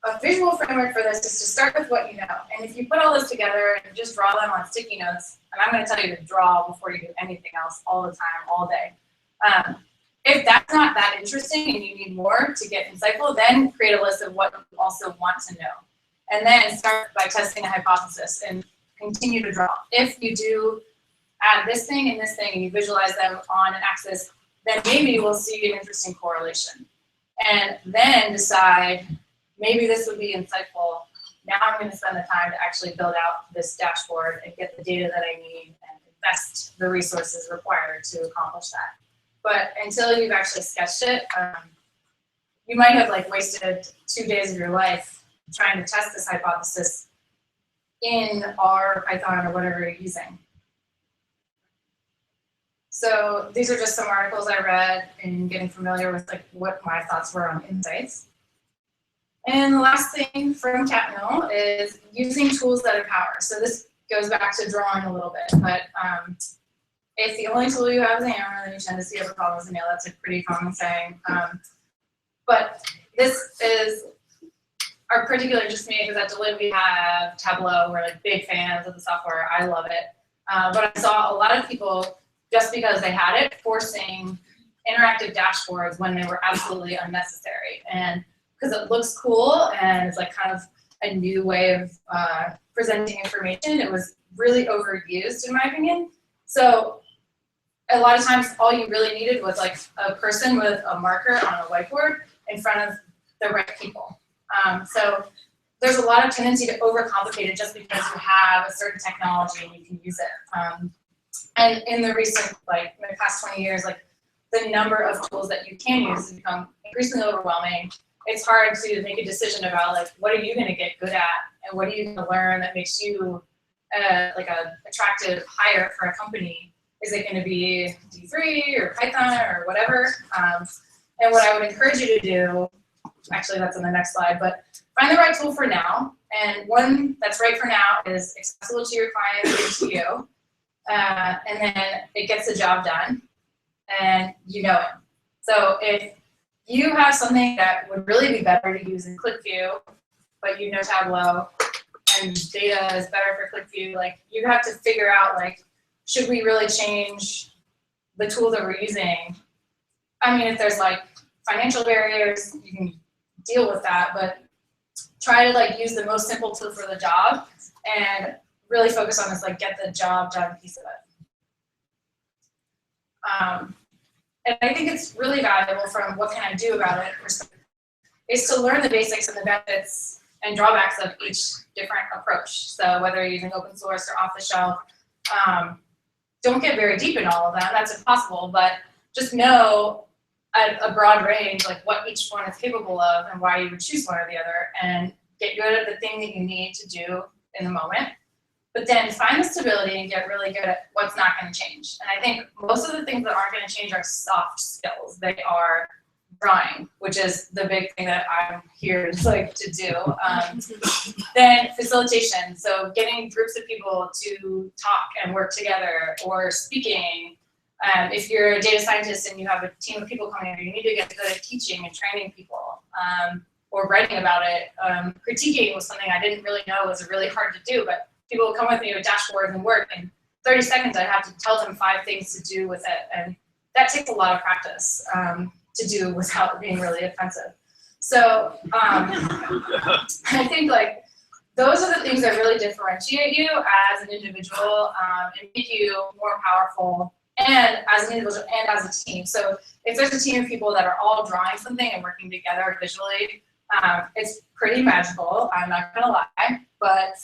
a visual framework for this is to start with what you know. And if you put all this together and just draw them on sticky notes, and I'm going to tell you to draw before you do anything else all the time, all day. If that's not that interesting and you need more to get insightful, then create a list of what you also want to know. And then start by testing a hypothesis and continue to draw. If you do add this thing and you visualize them on an axis, then maybe you will see an interesting correlation. And then decide, maybe this would be insightful. Now I'm going to spend the time to actually build out this dashboard and get the data that I need and invest the resources required to accomplish that. But until you've actually sketched it, you might have like wasted 2 days of your life trying to test this hypothesis in R, Python, or whatever you're using. So these are just some articles I read in getting familiar with like what my thoughts were on insights. And the last thing from CatMill is using tools that empower. So this goes back to drawing a little bit, but if the only tool you have is a hammer, then you tend to see other problems with a nail. That's a pretty common saying. But this is particularly just me, because at Deloitte we have Tableau. We're like big fans of the software. I love it. But I saw a lot of people, just because they had it, forcing interactive dashboards when they were absolutely unnecessary. And because it looks cool and it's like kind of a new way of presenting information, it was really overused in my opinion. So a lot of times all you really needed was like a person with a marker on a whiteboard in front of the right people. So there's a lot of tendency to overcomplicate it just because you have a certain technology and you can use it. And in the recent, like in the past 20 years, like the number of tools that you can use has become increasingly overwhelming. It's hard to make a decision about like, what are you going to get good at and what are you going to learn that makes you like a attractive hire for a company. Is it going to be D3 or Python or whatever? And what I would encourage you to do, actually that's on the next slide, but find the right tool for now. And one that's right for now is accessible to your clients and to you. And then it gets the job done and you know it. So if you have something that would really be better to use in ClickView, but you know Tableau and data is better for ClickView, like you have to figure out like, should we really change the tool that we're using? I mean, if there's like financial barriers, you can deal with that, but try to like use the most simple tool for the job and really focus on this like get the job done piece of it. And I think it's really valuable from what can I do about it is to learn the basics and the benefits and drawbacks of each different approach. So whether you're using open source or off the shelf, don't get very deep in all of that. That's impossible, but just know at a broad range like what each one is capable of and why you would choose one or the other, and get good at the thing that you need to do in the moment. But then find the stability and get really good at what's not going to change. And I think most of the things that aren't going to change are soft skills. They are drawing, which is the big thing that I'm here to do. Then facilitation, so getting groups of people to talk and work together, or speaking. If you're a data scientist and you have a team of people coming in, you need to get good at teaching and training people, or writing about it. Critiquing was something I didn't really know was really hard to do, but people would come with me with dashboards and work, and 30 seconds I'd have to tell them 5 things to do with it, and that takes a lot of practice to do without being really offensive. So I think like those are the things that really differentiate you as an individual and make you more powerful, and as an individual and as a team. So if there's a team of people that are all drawing something and working together visually, it's pretty magical, I'm not gonna lie, but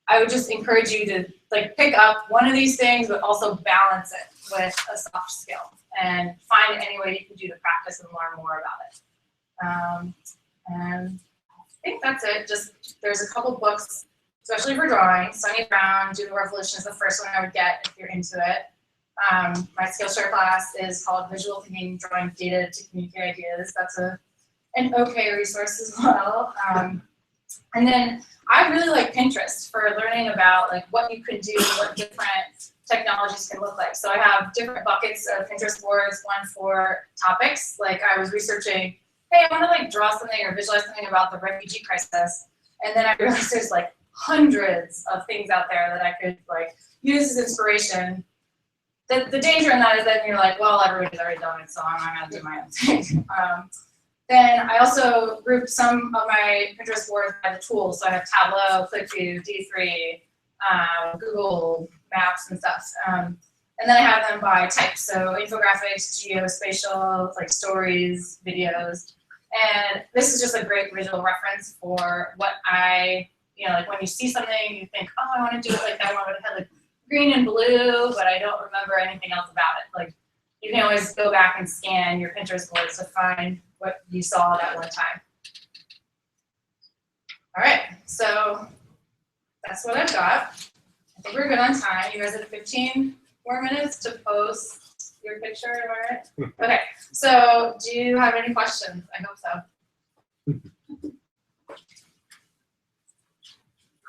I would just encourage you to like pick up one of these things, but also balance it with a soft skill and find any way you can do to practice and learn more about it. And I think that's it. Just there's a couple books, especially for drawing. Sonny Brown, Do the Revolution is the first one I would get if you're into it. My Skillshare class is called Visual Thinking, Drawing Data to Communicate Ideas. That's an okay resource as well. And then I really like Pinterest for learning about like what you can do, what different technologies can look like. So I have different buckets of Pinterest boards, one for topics. Like I was researching, hey, I want to like draw something or visualize something about the refugee crisis. And then I realized there's like hundreds of things out there that I could like use as inspiration. The danger in that is that you're like, well, everybody's already done it, so I'm not gonna do my own thing. Then I also grouped some of my Pinterest boards by the tools. So I have Tableau, ClickView, D3, Google Maps and stuff. And then I have them by type. So infographics, geospatial, like stories, videos. And this is just a great visual reference for what like when you see something, you think, oh, I want to do it like that one, but it had like green and blue, but I don't remember anything else about it. Like you can always go back and scan your Pinterest boards to find what you saw that one time. All right, so that's what I've got. I think we're good on time. You guys have 15 more minutes to post your picture, am I right? Okay, so do you have any questions? I hope so.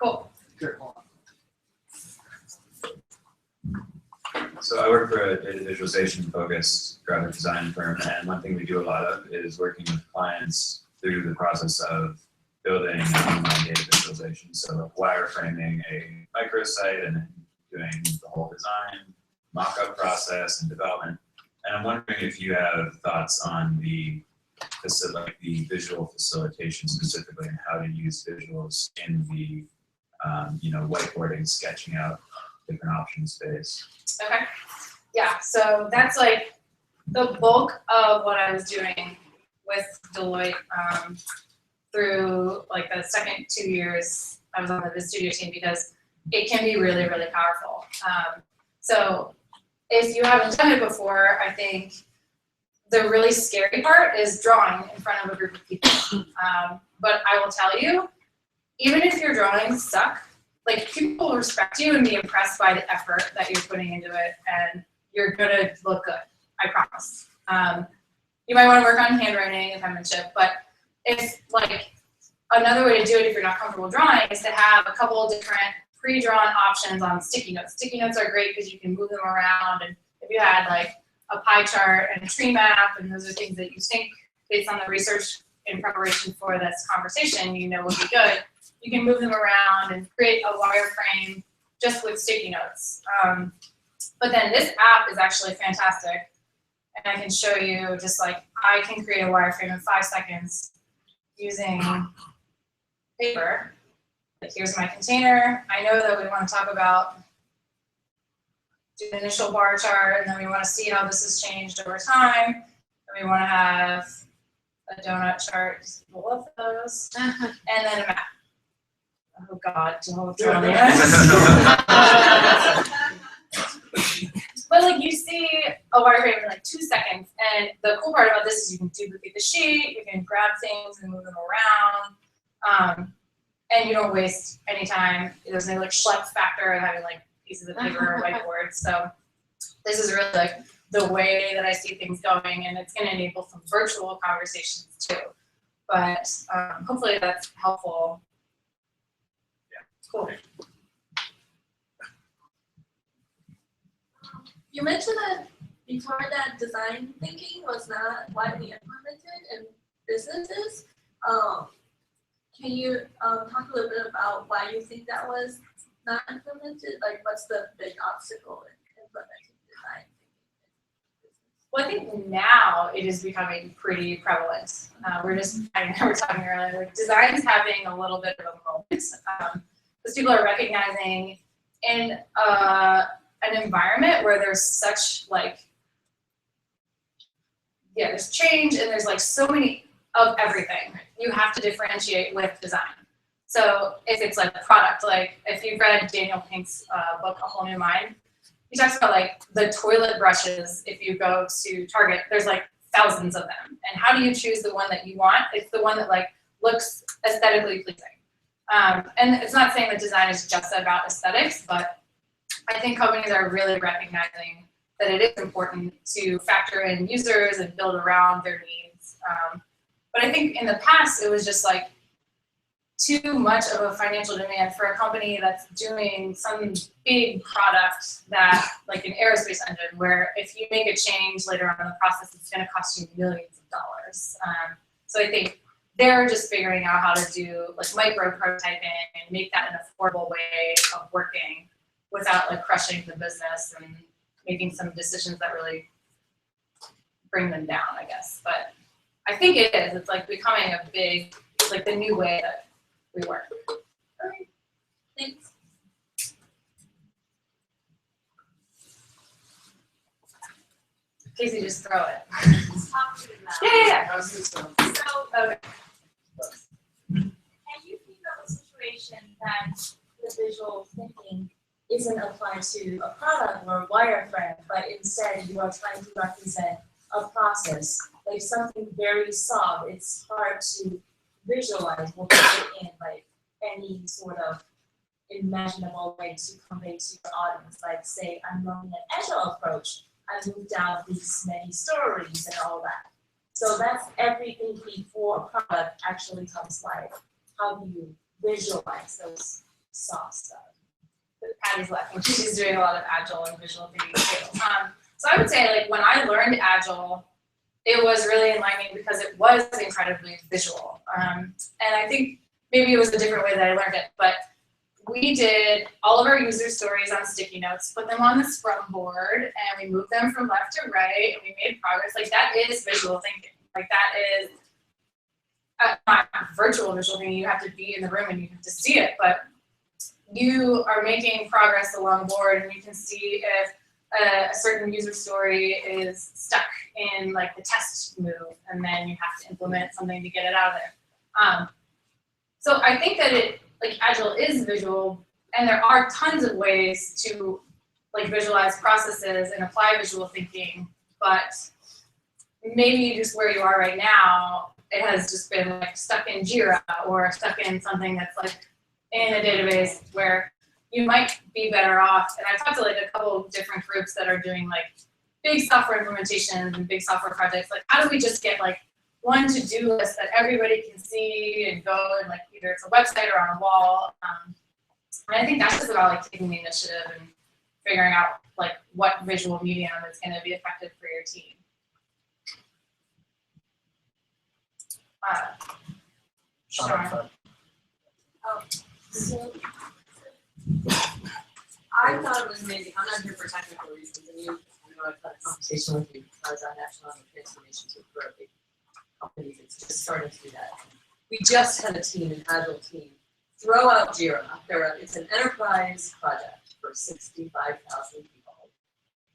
Cool. Sure, hold on. So I work for a data visualization focused graphic design firm, and one thing we do a lot of is working with clients through the process of building online data visualization. So wireframing a microsite and then doing the whole design, mock-up process and development. And I'm wondering if you have thoughts on the visual facilitation specifically and how to use visuals in the whiteboarding, sketching out different option space. Okay. Yeah, so that's like the bulk of what I was doing with Deloitte through like the second 2 years I was on the Studio team, because it can be really, really powerful. So if you haven't done it before, I think the really scary part is drawing in front of a group of people. But I will tell you, even if your drawings suck, like people will respect you and be impressed by the effort that you're putting into it, and you're gonna look good, I promise. You might wanna work on handwriting and penmanship, but it's like, another way to do it if you're not comfortable drawing is to have a couple of different pre-drawn options on sticky notes. Sticky notes are great because you can move them around, and if you had like a pie chart and a tree map, and those are things that you think, based on the research in preparation for this conversation, would be good. You can move them around and create a wireframe just with sticky notes. But then this app is actually fantastic. And I can show you just like, I can create a wireframe in 5 seconds using paper. Like here's my container. I know that we want to talk about the initial bar chart, and then we want to see how this has changed over time. And we want to have a donut chart, just full of those, and then a map. Oh God, don't draw But like you see a wireframe in like 2 seconds, and the cool part about this is you can duplicate the sheet, you can grab things and move them around, and you don't waste any time. There's no like schlep factor of having like pieces of paper or whiteboard. So this is really like the way that I see things going, and it's going to enable some virtual conversations too. But hopefully that's helpful. Cool. You mentioned that before that design thinking was not widely implemented in businesses. Can you talk a little bit about why you think that was not implemented? Like, what's the big obstacle in implementing design thinking? Well, I think now it is becoming pretty prevalent. We're talking earlier, like design's having a little bit of a moment because people are recognizing in an environment where there's such like, yeah, there's change and there's like so many of everything. You have to differentiate with design. So if it's like a product, like if you've read Daniel Pink's book, A Whole New Mind, he talks about like the toilet brushes. If you go to Target, there's like thousands of them. And how do you choose the one that you want? It's the one that like looks aesthetically pleasing. And it's not saying that design is just about aesthetics, but I think companies are really recognizing that it is important to factor in users and build around their needs. But I think in the past, it was just like too much of a financial demand for a company that's doing some big product that, like an aerospace engine, where if you make a change later on in the process, it's going to cost you millions of dollars. So I think they're just figuring out how to do like micro prototyping and make that an affordable way of working without like crushing the business and making some decisions that really bring them down, I guess. But I think it is. It's like becoming a big, it's like the new way that we work. Okay, thanks. Casey, just throw it. Just talk to them now. Yeah. So, Okay. can you think of a situation that the visual thinking isn't applied to a product or a wireframe, but instead you are trying to represent a process, like something very soft, it's hard to visualize what you put in, like any sort of imaginable way to convey to your audience. Like say, I'm running an agile approach, I moved down these many stories and all that. So that's everything before a product actually comes live. How do you visualize those soft stuff? Patty's laughing. She's doing a lot of Agile and visual thinking too. So I would say like when I learned Agile, it was really enlightening because it was incredibly visual. And I think maybe it was a different way that I learned it, but we did all of our user stories on sticky notes, put them on the Scrum board, and we moved them from left to right, and we made progress. Like that is visual thinking. Like that is not virtual visual thinking. You have to be in the room and you have to see it, but you are making progress along board, and you can see if a certain user story is stuck in like the test move, and then you have to implement something to get it out of there. So I think that like Agile is visual, and there are tons of ways to like visualize processes and apply visual thinking, but maybe just where you are right now, it has just been like stuck in Jira or stuck in something that's like in a database where you might be better off. And I've talked to like a couple of different groups that are doing like big software implementations and big software projects. Like how do we just get like one to-do list that everybody can see and go and like either it's a website or on a wall. And I think that's just about like taking the initiative and figuring out like what visual medium is going to be effective for your team. Sean. So, I thought it was amazing. I'm not here for technical reasons, and I know I've had a conversation with you because I'm actually on the transformation team for a big company that's just starting to do that. We just had a team, an Agile team, throw out Jira. It's an enterprise project for 65,000 people,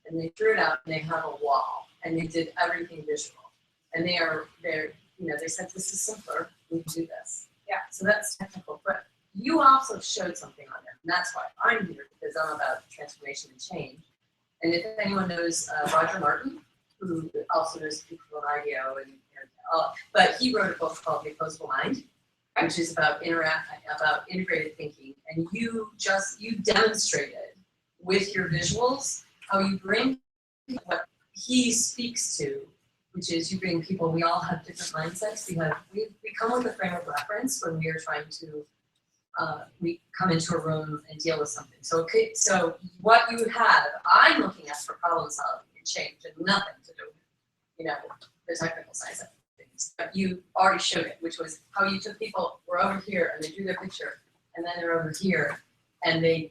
and they threw it out, and they have a wall, and they did everything visual, and they're they said this is simpler. We can do this. Yeah, so that's technical, but you also showed something on there, and that's why I'm here, because I'm about transformation and change. And if anyone knows Roger Martin, who also knows people on IDEO, but he wrote a book called The Opposable Mind, which is about integrated thinking. And you demonstrated with your visuals how you bring what he speaks to, which is you bring people. We all have different mindsets. We come with a frame of reference when we are trying to. We come into a room and deal with something. So what you have, I'm looking at for problem solving and change, and nothing to do with, the technical side of things. But you already showed it, which was how you took people who are over here and they do their picture, and then they're over here and they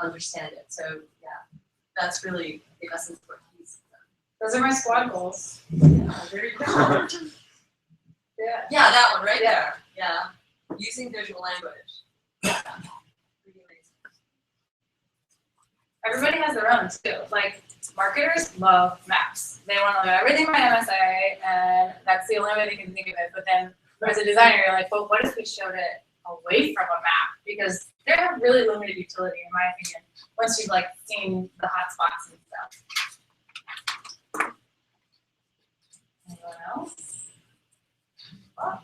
understand it. So yeah, that's really the essence of what he's done. Those are my squad goals. There you go. Yeah. Yeah, that one right there. Yeah. Using visual language. Yeah. Pretty amazing. Everybody has their own too. Like marketers love maps. They want to know everything by MSA, and that's the only way they can think of it. But then as a designer, you're like, well, what if we showed it away from a map? Because they have really limited utility, in my opinion, once you've like seen the hot spots and stuff. Anyone else? Oh.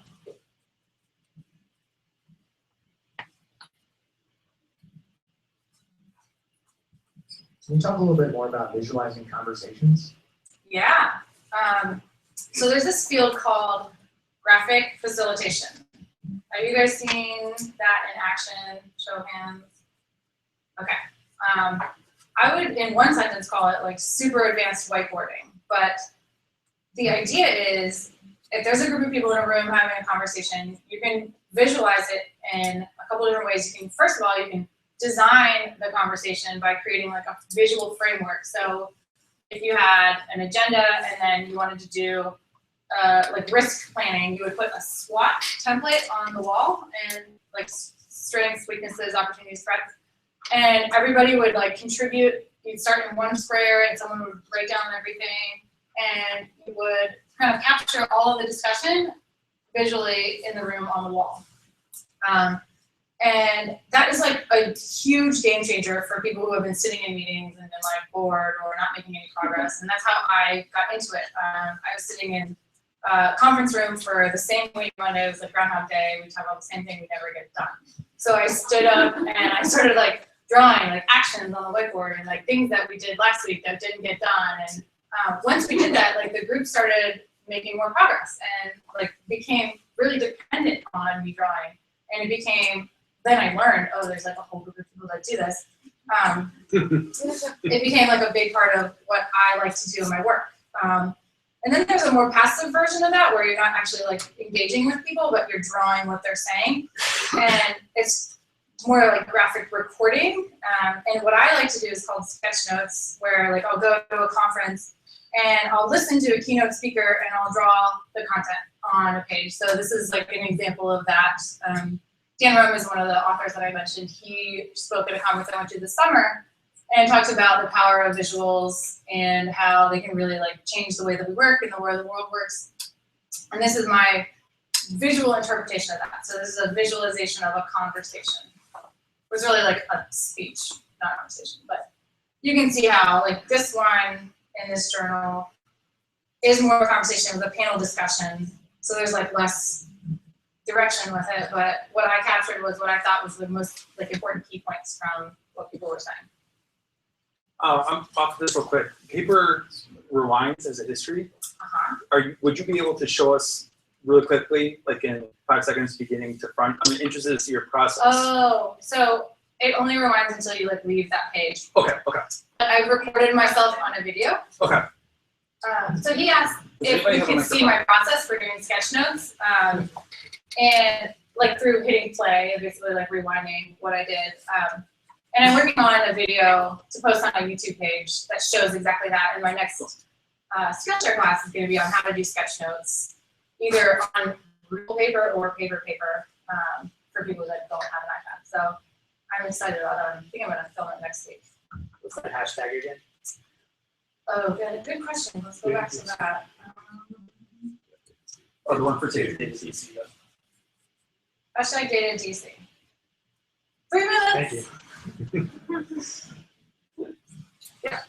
Can you talk a little bit more about visualizing conversations? Yeah. So there's this field called graphic facilitation. Have you guys seen that in action? Show of hands. Okay. I would, in one sentence, call it like super advanced whiteboarding. But the idea is, if there's a group of people in a room having a conversation, you can visualize it in a couple different ways. You can, first of all, you can design the conversation by creating like a visual framework. So if you had an agenda and then you wanted to do like risk planning, you would put a SWOT template on the wall and like strengths, weaknesses, opportunities, threats, and everybody would like contribute. You'd start in one square and someone would break down everything, and you would kind of capture all of the discussion visually in the room on the wall. And that is like a huge game changer for people who have been sitting in meetings and been like bored or not making any progress. And that's how I got into it. I was sitting in a conference room for the same week Monday. It was like Groundhog Day. We talk about the same thing, we never get done. So I stood up and I started like drawing like actions on the whiteboard and like things that we did last week that didn't get done. And once we did that, like the group started making more progress and like became really dependent on me drawing. And it became, then I learned, oh, there's like a whole group of people that do this. It became like a big part of what I like to do in my work. And then there's a more passive version of that where you're not actually like engaging with people, but you're drawing what they're saying. And it's more like graphic recording. And what I like to do is called sketch notes, where like I'll go to a conference and I'll listen to a keynote speaker and I'll draw the content on a page. So this is like an example of that. Dan Rome is one of the authors that I mentioned. He spoke at a conference I went to this summer and talked about the power of visuals and how they can really like change the way that we work and the way the world works. And this is my visual interpretation of that. So this is a visualization of a conversation. It was really like a speech, not a conversation, but you can see how like this one in this journal is more of a conversation with a panel discussion. So there's like less direction with it, but what I captured was what I thought was the most like important key points from what people were saying. I'm off this real quick. Paper rewinds as a history. Would you be able to show us really quickly, like in 5 seconds, beginning to front? I'm interested to see your process. Oh, so it only rewinds until you like leave that page. Okay. Okay. I recorded myself on a video. Okay. So he asked if you can see my process for doing sketch notes, and like through hitting play, basically like rewinding what I did. And I'm working on a video to post on my YouTube page that shows exactly that. And my next Skillshare class is going to be on how to do sketch notes, either on real paper or paper for people that don't have an iPad. So I'm excited about that. I think I'm going to film it next week. What's the hashtag again? Oh, good question. Let's go back to that. Oh, the one for DataVizDC. Hashtag DataVizDC. 3 minutes. Thank you. Yeah.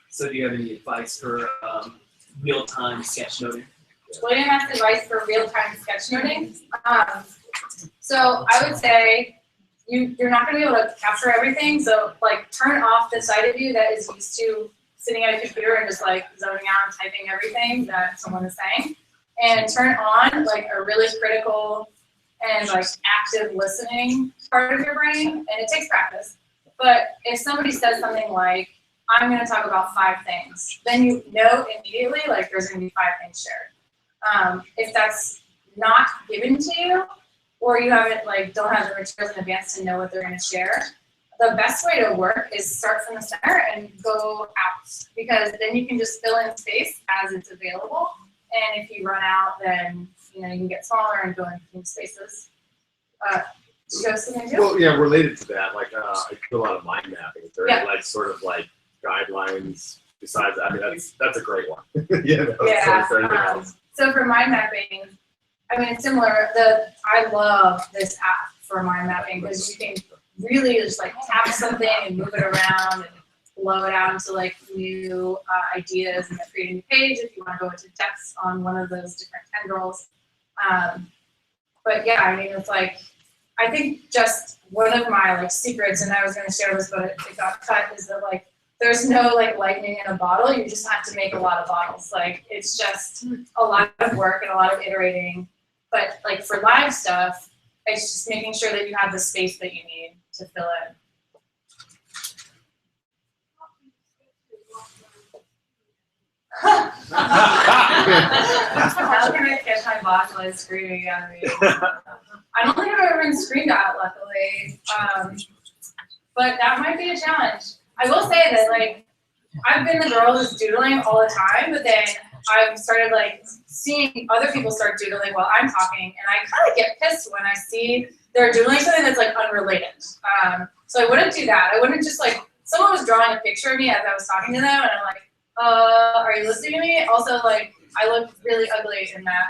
So do you have any advice for real-time sketchnoting? William has advice for real-time sketchnoting. So I would say you're not going to be able to capture everything. So like turn off the side of you that is used to sitting at a computer and just like zoning out and typing everything that someone is saying, and turn on like a really critical and like active listening part of your brain. And it takes practice. But if somebody says something like, I'm going to talk about 5 things, then you know immediately like there's going to be 5 things shared. If that's not given to you, or you haven't like don't have the materials in advance to know what they're going to share, the best way to work is start from the center and go out, because then you can just fill in space as it's available. And if you run out, then you can get smaller and go in between spaces. Do you have something to do? Well, yeah, related to that, like I do a lot of mind mapping. Is there Yeah. like sort of like guidelines besides that? I mean, that's a great one. yeah. Yeah. Is there anything else? So for mind mapping, I mean, it's similar. I love this app for mind mapping because you can really just like tap something and move it around and blow it out into like new ideas and then create a new page if you want to go into depth on one of those different tendrils. But yeah, I mean, it's like, I think just one of my like secrets, and I was going to share this, but it got cut, is that like, there's no like lightning in a bottle. You just have to make a lot of bottles. Like, it's just a lot of work and a lot of iterating. But like for live stuff, it's just making sure that you have the space that you need to fill in. How can I catch my boss while he's screaming at me? I don't think I've ever been screamed at, luckily. But that might be a challenge. I will say that, like, I've been the girl who's doodling all the time, but then I've started, like, seeing other people start doodling while I'm talking, and I kind of get pissed when I see they're doodling something that's, like, unrelated. So I wouldn't do that. I wouldn't just, like, someone was drawing a picture of me as I was talking to them, and I'm like, are you listening to me? Also, like, I look really ugly in that.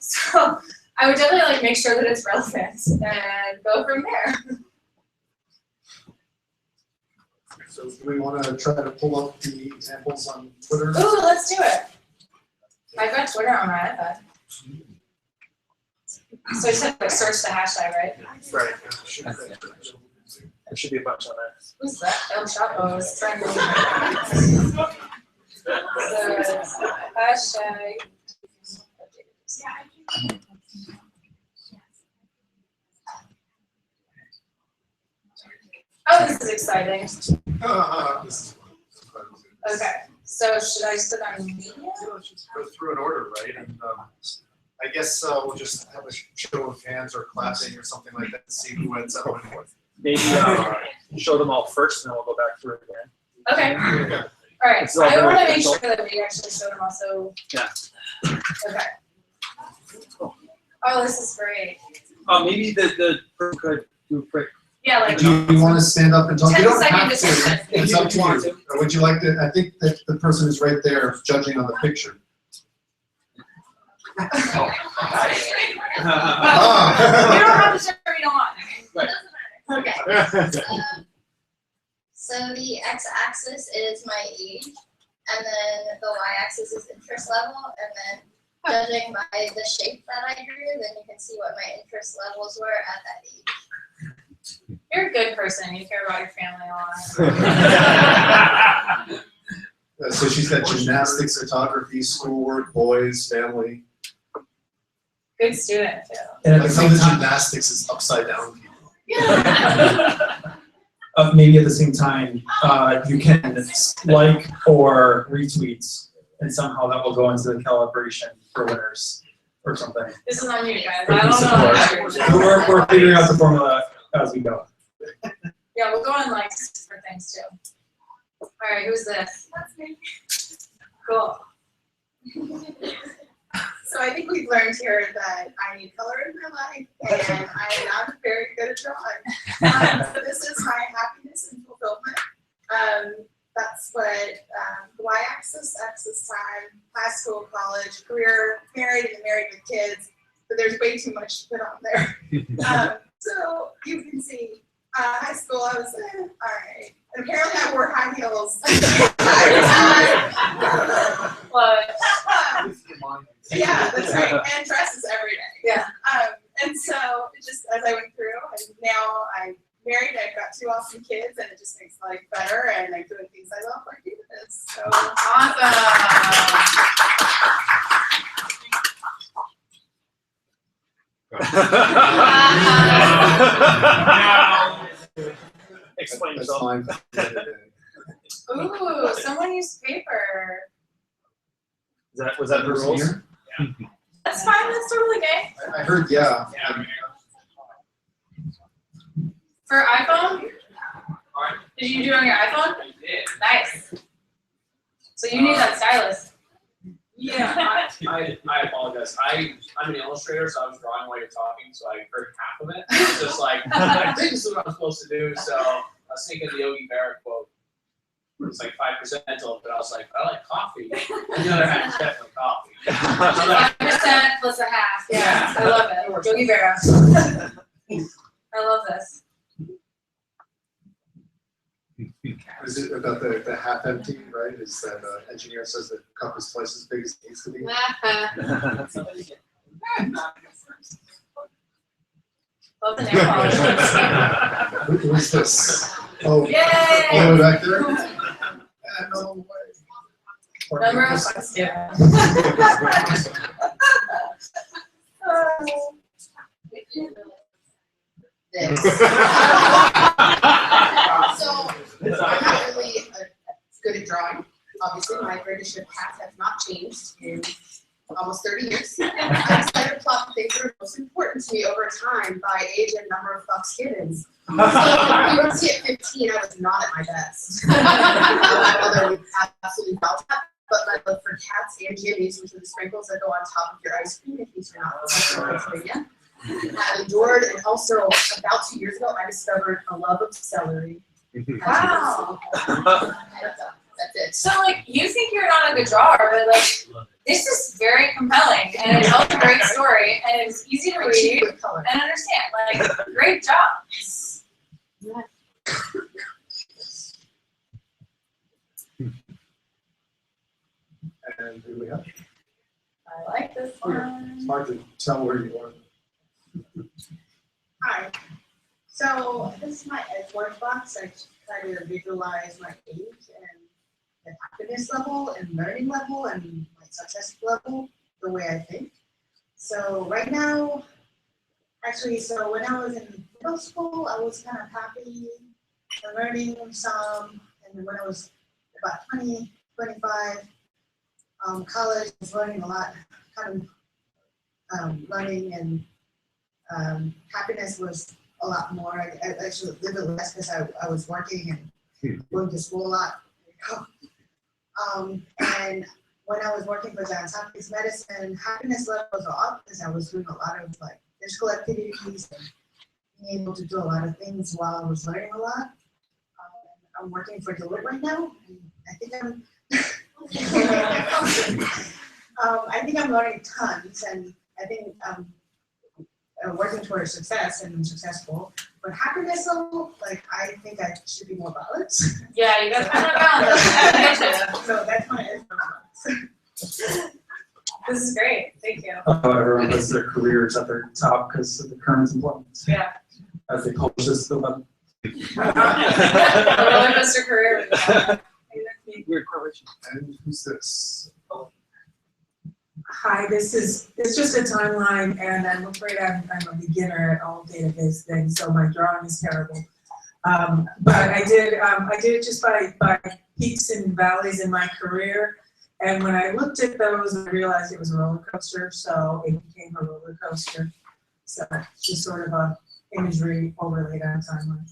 So I would definitely like make sure that it's relevant and go from there. So do we want to try to pull up the examples on Twitter? Ooh, let's do it. I've got Twitter on my iPad. So you just have to like, search the hashtag, right? Right. There should be a bunch on there. Who's that? El Chapo is trying to hashtag. Oh, this is exciting. This is fun. Okay, so should I just put on media? Let's just go through an order, right? And I guess we'll just have a show of hands or clapping or something like that to see who ends up winning what. Maybe show them all first, and then we'll go back through it again. Okay. All right. It's all I very want to make official. sure that we actually show them also. Yeah. Okay. Oh, this is great. Maybe the person could do a quick. Yeah, like. Do you want to stand up and talk? You don't 10-second have description. to. It's up to you. Or would you like to? I think that the person who's right there judging on the picture. You don't have to share if you don't want. Right. Okay. So the x-axis is my age, and then the y-axis is interest level, and then judging by the shape that I drew, then you can see what my interest levels were at that age. You're a good person. You care about your family a lot. So she's got gymnastics, photography, schoolwork, boys, family. Good student too. And at Like the some same of the time, gymnastics is upside down people. maybe at the same time, you can like or retweet, and somehow that will go into the calibration for winners or something. This is on you guys. For I don't know. support. We're figuring out the formula as we go. Yeah, we'll go on likes for things too. All right, who's this? That's me. Cool. So I think we've learned here that I need color in my life, and I'm not very good at drawing. So this is my happiness and fulfillment. That's what the y-axis, X is time, high school, college, career, married and married with kids, but there's way too much to put on there. So you can see high school, I was all right. And apparently I wore high heels. What? Yeah, that's right. And dresses every day. Yeah. And so it just as I went through, and now I'm married, I've got 2 awesome kids, and it just makes life better, and I'm doing things I love like doing this. So Explain That's yourself. fine. Ooh, someone used paper. Was that the rules? Here? That's fine. That's totally okay. I heard, yeah. For iPhone? Did you do it on your iPhone? I did. Nice. So you need that stylus. Yeah, I apologize. I'm an illustrator, so I was drawing while you're talking, so I heard half of it. I was just like, I think this is what I'm supposed to do. So I was thinking the Yogi Berra quote. It's like 5% mental, but I was like, I like coffee. And the other half is definitely coffee. 5% plus a half. Yeah, I love it. Yogi Berra. I love this. Is it about the half empty, right? Is that engineer says the cup is twice as big as it needs to be? Love the nail polish. Who is this? Oh, Yay! oh, back there? No way. Number of fucks given. This. So, I'm not really good at drawing. Obviously, my apprenticeship path has not changed in almost 30 years. I decided to plot the things that are most important to me over time by age and number of fucks given. So, you don't see at 15, I was not at my best. My mother would absolutely vouch that, but my love for cats and jimmies, which are the sprinkles that go on top of your ice cream, if you're not from Pennsylvania, I adored, and also about 2 years ago, I discovered a love of celery. Wow. That's it. So like, you think you're not a good drawer, but like, this is very compelling and it tells a great story and it's easy to I cheat read with color. and understand. Like, great job. And who do we have? I like this one. It's hard to tell where you are. Hi. So this is my Edgeworth box. I try to visualize my age and the happiness level and learning level and my success level the way I think. So right now, actually, so when I was in middle school, I was kind of happy and learning some. And then when I was about 20, 25, college, I was learning a lot, kind of learning and happiness was a lot more. I actually lived it less because I was working and going to school a lot. And when I was working for Johns Hopkins Medicine, happiness levels were up because I was doing a lot of like physical activities and being able to do a lot of things while I was learning a lot. I'm working for Deloitte right now. And I think I'm learning tons, and I think working towards success and successful. But happiness level, like I think I should be more balanced. Yeah, you gotta find a balance. So that's my balance. This is great. Thank you. Everyone puts their careers at their top because of the current employment. Yeah. As they publish this to them. Roller coaster career. Weird correlation. And who's this? Hi, it's just a timeline, and I'm afraid I'm a beginner at all DataViz things, so my drawing is terrible. But I did it just by peaks and valleys in my career, and when I looked at those, I realized it was a roller coaster, so it became a roller coaster. So it's just sort of a imagery overlaid on a timeline.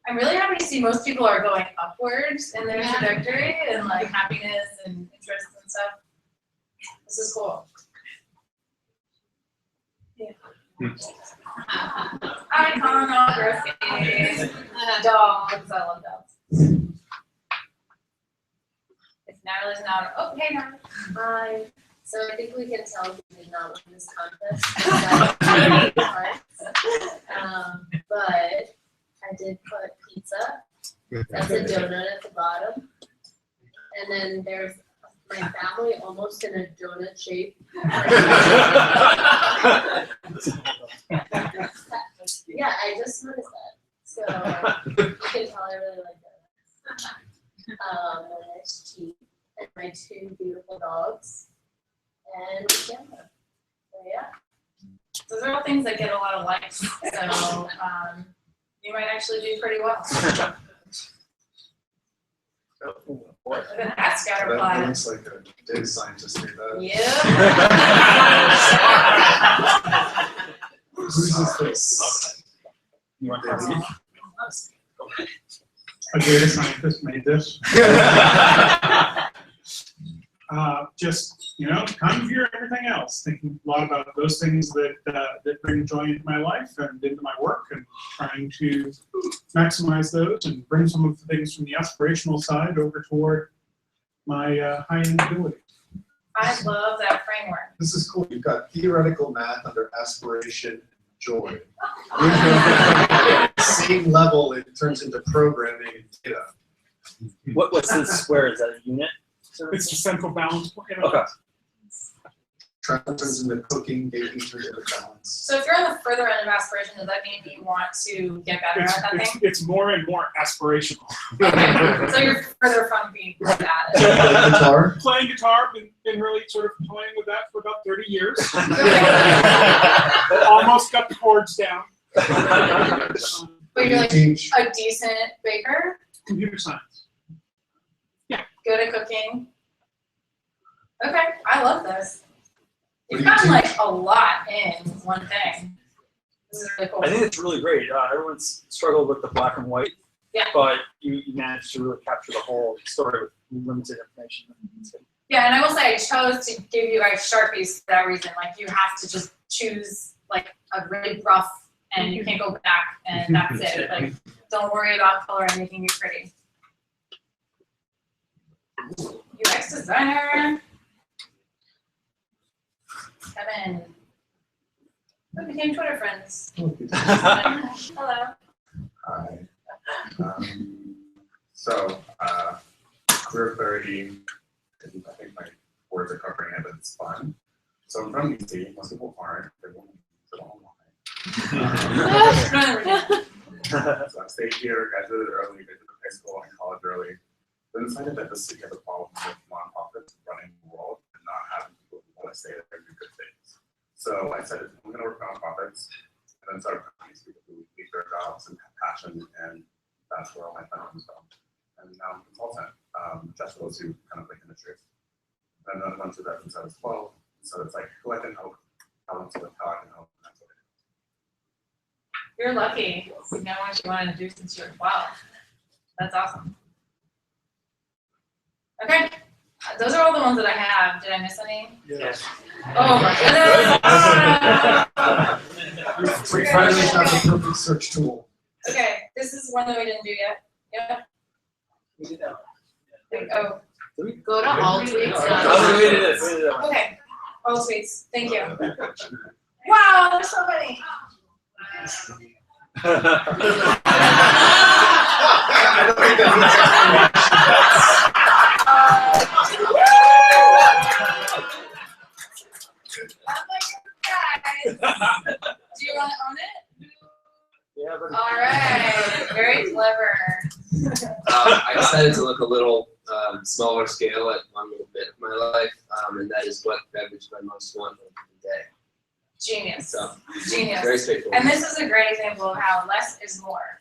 I'm really happy to see most people are going upwards in their trajectory and like happiness and interests and stuff. This is cool. Yeah. Iconography. Dogs. I love dogs. If Natalie's not. Oh, hey, Natalie. Hi. So I think we can tell who did not win this contest. But I did put pizza. That's a donut at the bottom. And then there's my family almost in a donut shape. Yeah, I just noticed that. So you can tell I really like that. My nice cheese and my two beautiful dogs and the camera. So yeah. Those are all things that get a lot of likes. So you might actually do pretty well. Look at that scatter That plot. looks like a data scientist made that. Yeah. Who's this? You want Daisy? A data scientist made this. Just, kind of hear everything else, thinking a lot about those things that bring joy into my life and into my work, and trying to maximize those and bring some of the things from the aspirational side over toward my high-end ability. I love that framework. This is cool. You've got theoretical math under aspiration and joy. Same level, it turns into programming and data. What's this square? Is that a unit? It's the central balance point. Okay. Travel turns into cooking, baking turns into balance. So if you're on the further end of aspiration, does that mean you want to get better at that thing? It's more and more aspirational. Okay. So you're further from being good at it. Playing guitar? Playing guitar, been really sort of playing with that for about 30 years. Almost got the chords down. But you're like a decent baker? Computer science. Yeah. Good at cooking. Okay, I love this. What You've do you gotten teach? like a lot in one thing. This is really cool. I think it's really great. Everyone's struggled with the black and white, Yeah. but you managed to really capture the whole story with limited information. Yeah, and I will say I chose to give you guys Sharpies for that reason. Like you have to just choose like a really rough and you can't go back and that's it. Like don't worry about color and making it pretty. UX designer. Kevin. We became Twitter friends. Hello. Hi. Career clarity, I think my words are covering it, but it's fun. So I'm from DC, most people aren't, they won't So I stayed here, graduated early, graduated high school and college early. Then decided that the city has a problem with nonprofits running the world and not having people who want to stay there and do good things. So I said, I'm going to work for nonprofits, and then started companies, people who leave their jobs and have passion, and that's where all my fun comes from. And now I'm a consultant, just for those who kind of like industries. And then I went through that since I was 12, so it's like who I can help, how I can help, and that's what it is. You're lucky. You know what you wanted to do since you were 12. That's awesome. Okay. Those are all the ones that I have. Did I miss any? Yes. Oh my goodness. We finally have the perfect search tool. Okay, this is one that we didn't do yet. Yeah. We did that. Oh. Go to all tweets. Okay. All tweets. Thank you. Wow, there's so many. I don't think that Do you want to own it? Yeah, but All right. Very clever. I decided to look a little smaller scale at one little bit of my life, and that is what beverage I most want of the day. Genius. So, Genius. very straightforward. And this is a great example of how less is more.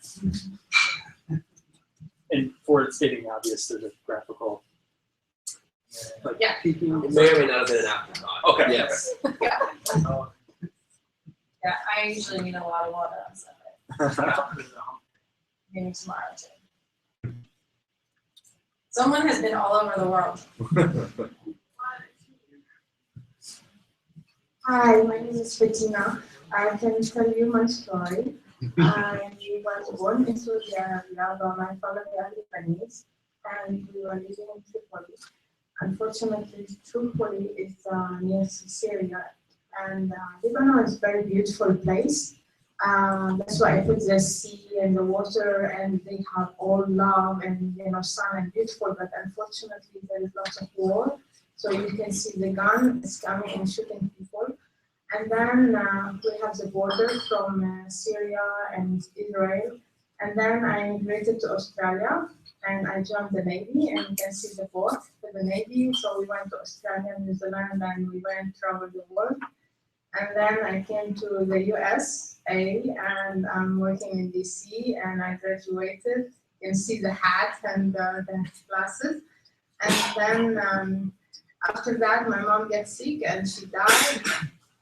And for stating the obvious, there's a graphical. Like, Yeah. peeking. It may or may not have been an afterthought. Okay. Yes. Yeah. Yeah, I usually need a lot of water on Sunday. Maybe tomorrow too. Someone has been all over the world. Hi, my name is Bettina. I can tell you my story. I was born in Saudi Arabia, but my father is Lebanese, and we were living in Tripoli. Unfortunately, Tripoli is near Syria, and Lebanon is a very beautiful place. That's why I put the sea and the water, and they have all love and sun and beautiful. But unfortunately, there is lots of war. So you can see the gun is coming and shooting people. And then we have the border from Syria and Israel. And then I immigrated to Australia and I joined the Navy, and you can see the boat for the Navy. So we went to Australia, New Zealand, and we went travel the world. And then I came to the USA and I'm working in DC, and I graduated. You can see the hat and the glasses. And then after that, my mom gets sick and she died.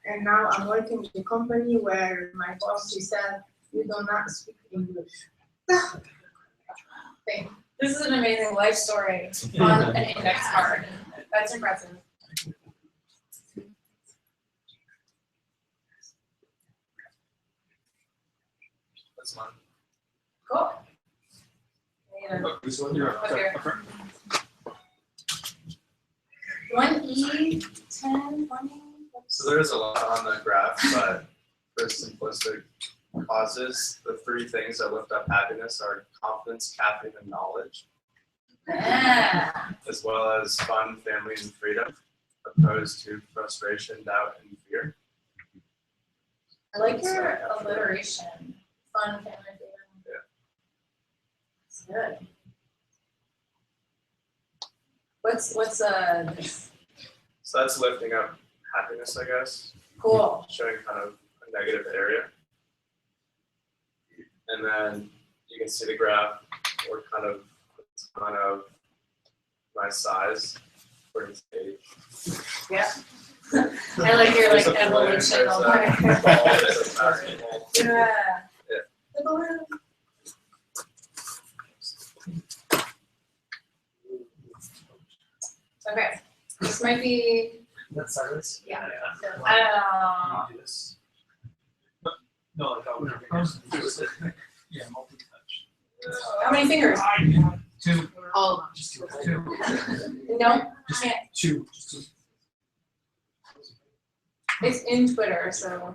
And now I'm working with a company where my boss, she said, you do not speak English. Thing. This is an amazing life story on an index card. That's impressive. That's mine. Cool. This one, you're up Okay. front. 1E, 10, 20. So there's a lot on the graph, but for simplistic causes, the three things that lift up happiness are confidence, caffeine, and knowledge, Yeah. as well as fun, family, and freedom, opposed to frustration, doubt, and fear. I like your alliteration. Fun, family, freedom. Yeah. It's good. What's this? So that's lifting up happiness, I guess. Cool. Showing kind of a negative area. And then you can see the graph or kind of my size for each age. Yeah. I like your like There's a balloon, evolution. there's a ball, there's a basketball. Yeah. Yeah. The balloon. Okay. This might be. That's silence. Yeah. Do this. No, like how yeah, multi-touch. How many fingers? Two. All. Just two. No, can't. Two. It's in Twitter, so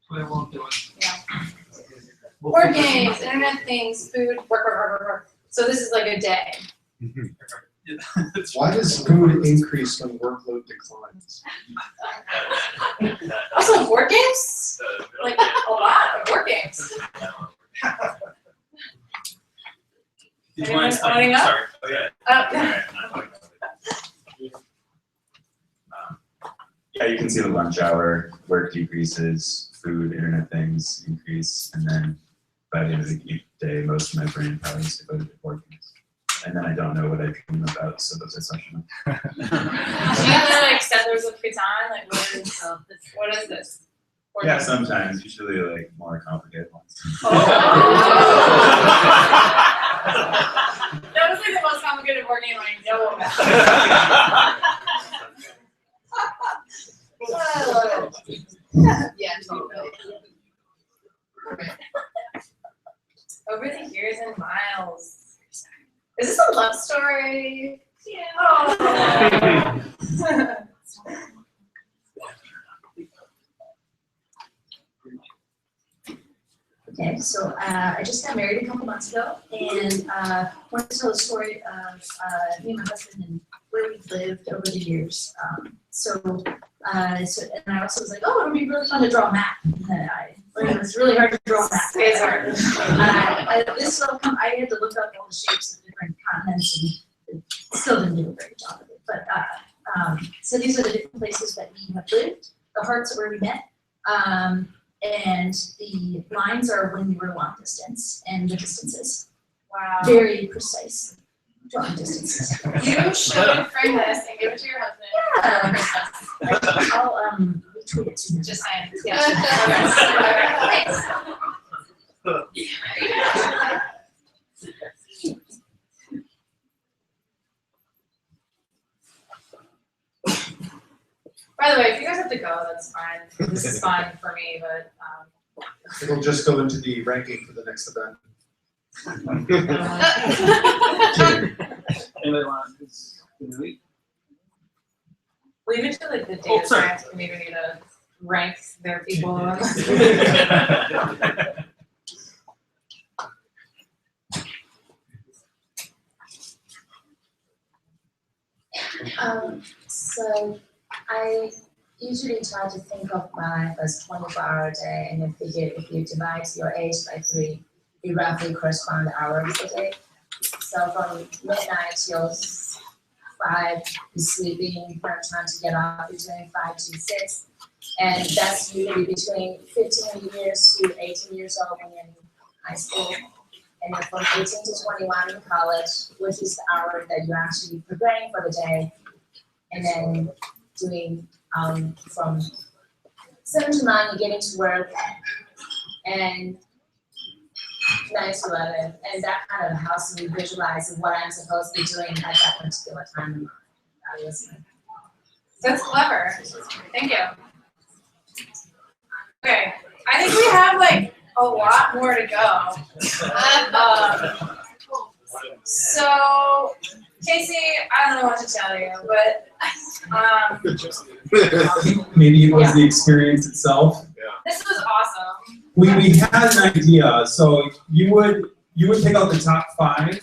Twitter won't do it. yeah. Board games, internet things, food, work. So this is like a day. Why does food increase when workload declines? Also, board games? Like a lot of board games. Anyone wanting up? Sorry. Oh, yeah. Yeah, you can see the lunch hour, work decreases, food, internet things increase, and then by the end of the day, most of my brain probably is devoted to board games. And then I don't know what I dream about, so those are questions. Do you have like settlers of Catan? Like what is this? Board Yeah, games? sometimes, usually like more complicated ones. That was like the most complicated board game I know about. I love it. Yeah, totally. Over the years and miles. Is this a love story? Yeah. Oh. Okay, so I just got married a couple months ago, and wanted to tell the story of me and my husband and where we've lived over the years. And I also was like, oh, it would be really fun to draw a map. And it was really hard to draw a map. It's hard. I had to look up all the shapes of different continents, and still didn't do a great job of it. But so these are the different places that we have lived. The hearts are where we met. And the lines are when we were long distance, and the distances. Wow. Very precise drawing distances. You should frame this and give it to your husband. Yeah. I'll retweet it to you. Just saying. Yeah. By the way, if you guys have to go, that's fine. This is fun for me, but It'll just go into the ranking for the next event. Anybody want this in the week? leave it to like the Oh, data sorry. science community to rank their people. So I usually try to think of my life as 24-hour day, and then figure if you divide your age by 3, it roughly corresponds to hours a day. So from midnight till 5, you're sleeping, you're trying to get up between 5 to 6, and that's usually between 15 years to 18 years old when you're in high school. And then from 18 to 21 in college, which is the hour that you're actually preparing for the day, and then doing from 7 to 9, you're getting to work, and 9/11, and that kind of helps me visualize what I'm supposed to be doing at that particular time. That was my. That's clever. Thank you. Okay, I think we have like a lot more to go. So, Casey, I don't know what to tell you, but Maybe it was the experience itself. this was awesome. We had an idea, so you would pick out the top 5, Okay.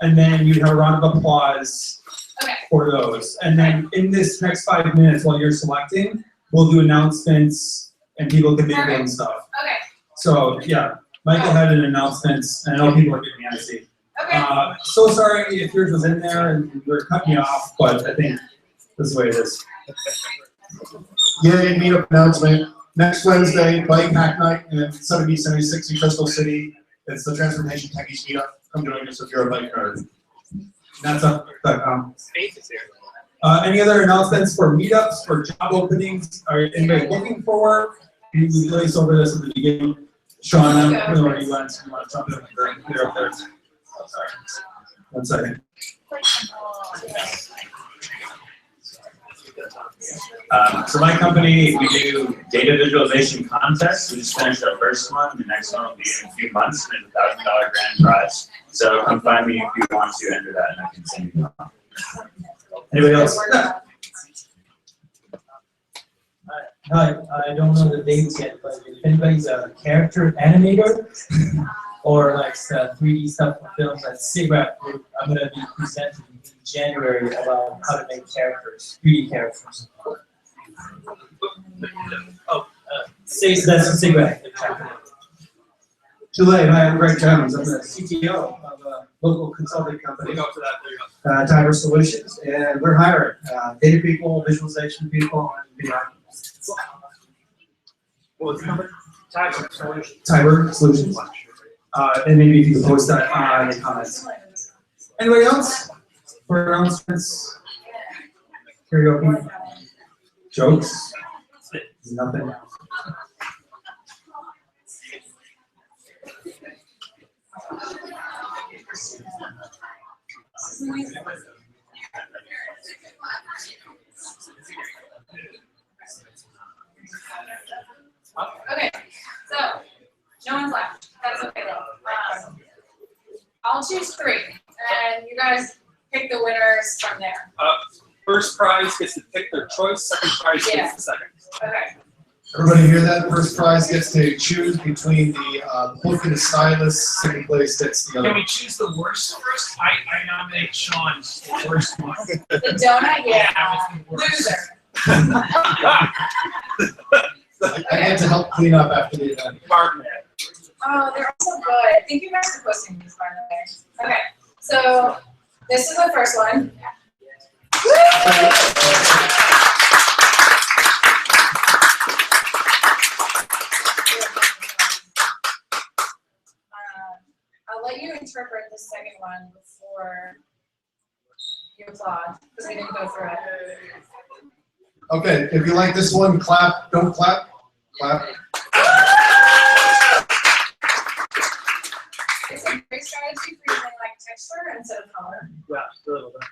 and then you'd have a round of applause Okay. for those. And then in this next 5 minutes while you're selecting, we'll do announcements and people can make their own stuff. Okay. So yeah, Michael had an announcement, and I know people are getting antsy. Okay. So sorry if yours was in there and we were cutting you off, but I think this is the way it is. Yay, meetup announcement. Next Wednesday, Bike Hack Night in 7076 in Crystal City. It's the Transportation Techies meetup. Come join us if you're a bike nerd. That's up.com. Any other announcements for meetups or job openings? Are anybody looking for work? We placed over this at the beginning. Sean, I don't know where you went. You want to jump in? You're up there. Oh, sorry. 1 second. So my company, we do data visualization contests. We just finished our first one. The next one will be in a few months, and it's a $1,000 grand prize. So come find me if you want to enter that, and I can send you on. Anybody else? Hi, I don't know the dates yet, but if anybody's a character animator or like 3D stuff for films at SIGGRAPH group, I'm going to be presenting in January about how to make characters, 3D characters. That's SIGGRAPH. Julie, hi, I'm Greg Jones. I'm the CTO of a local consulting company, Timer Solutions, and we're hiring data people, visualization people, and beyond. What was the number? Timer Solutions. And maybe if you could post that in the comments. Anybody else for announcements? Karaoke? Jokes? Nothing. Okay, so no one's left. That's okay though. I'll choose 3, and you guys pick the winners from there. First prize gets to pick their choice. Second prize gets the second. Okay. Everybody hear that? First prize gets to choose between the book and the stylus. Second place gets the other. Can we choose the worst first? I nominate Sean's the worst one. The donut, yeah. Loser. I had to help clean up after the event. Oh, they're all so good. Thank you guys for posting these, by the way. Okay, so this is the first one. I'll let you interpret the second one before you applaud, because we didn't go through it. Okay, if you like this one, clap. Don't clap. Clap. It's a great strategy for using like texture instead of color. Yeah, a little bit.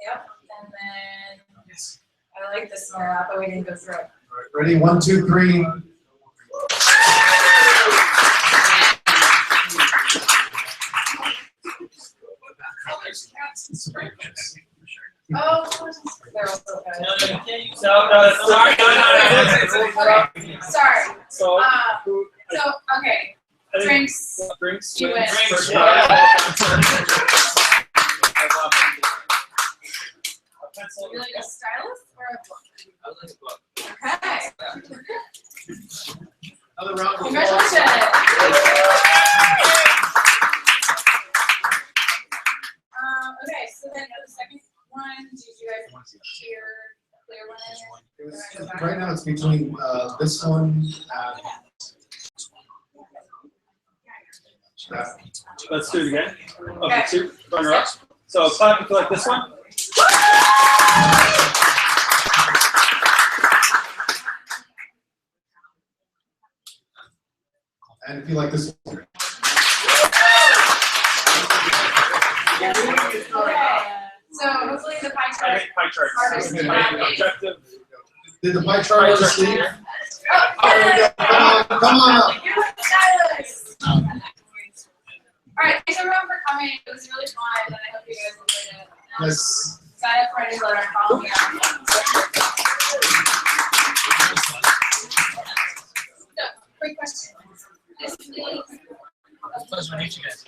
Yep, and then I like this one a lot, but we didn't go through it. Ready? 1, 2, 3. Oh, they're also good. No, Sorry. So, Okay. Drinks. Drinks. You win. First Yeah. prize. You like a stylus or a book? I like a book. Okay. Another round of Congratulations. Okay, so then the second one, did you guys hear clear one? Right now it's between this one and that. Let's do it again. Okay. Okay, 2 runner up. So clap if you like this one. And if you like this one. So hopefully the pie chart. Pie chart. Harvest Objective. Did the pie chart go to sleep? Oh, Come on up. you're like fabulous. All right, thanks everyone for coming. It was really fun, and I hope you guys enjoyed it. Yes. Sign up for our newsletter and follow me on. So, quick question. Please. Pleasure to meet you guys.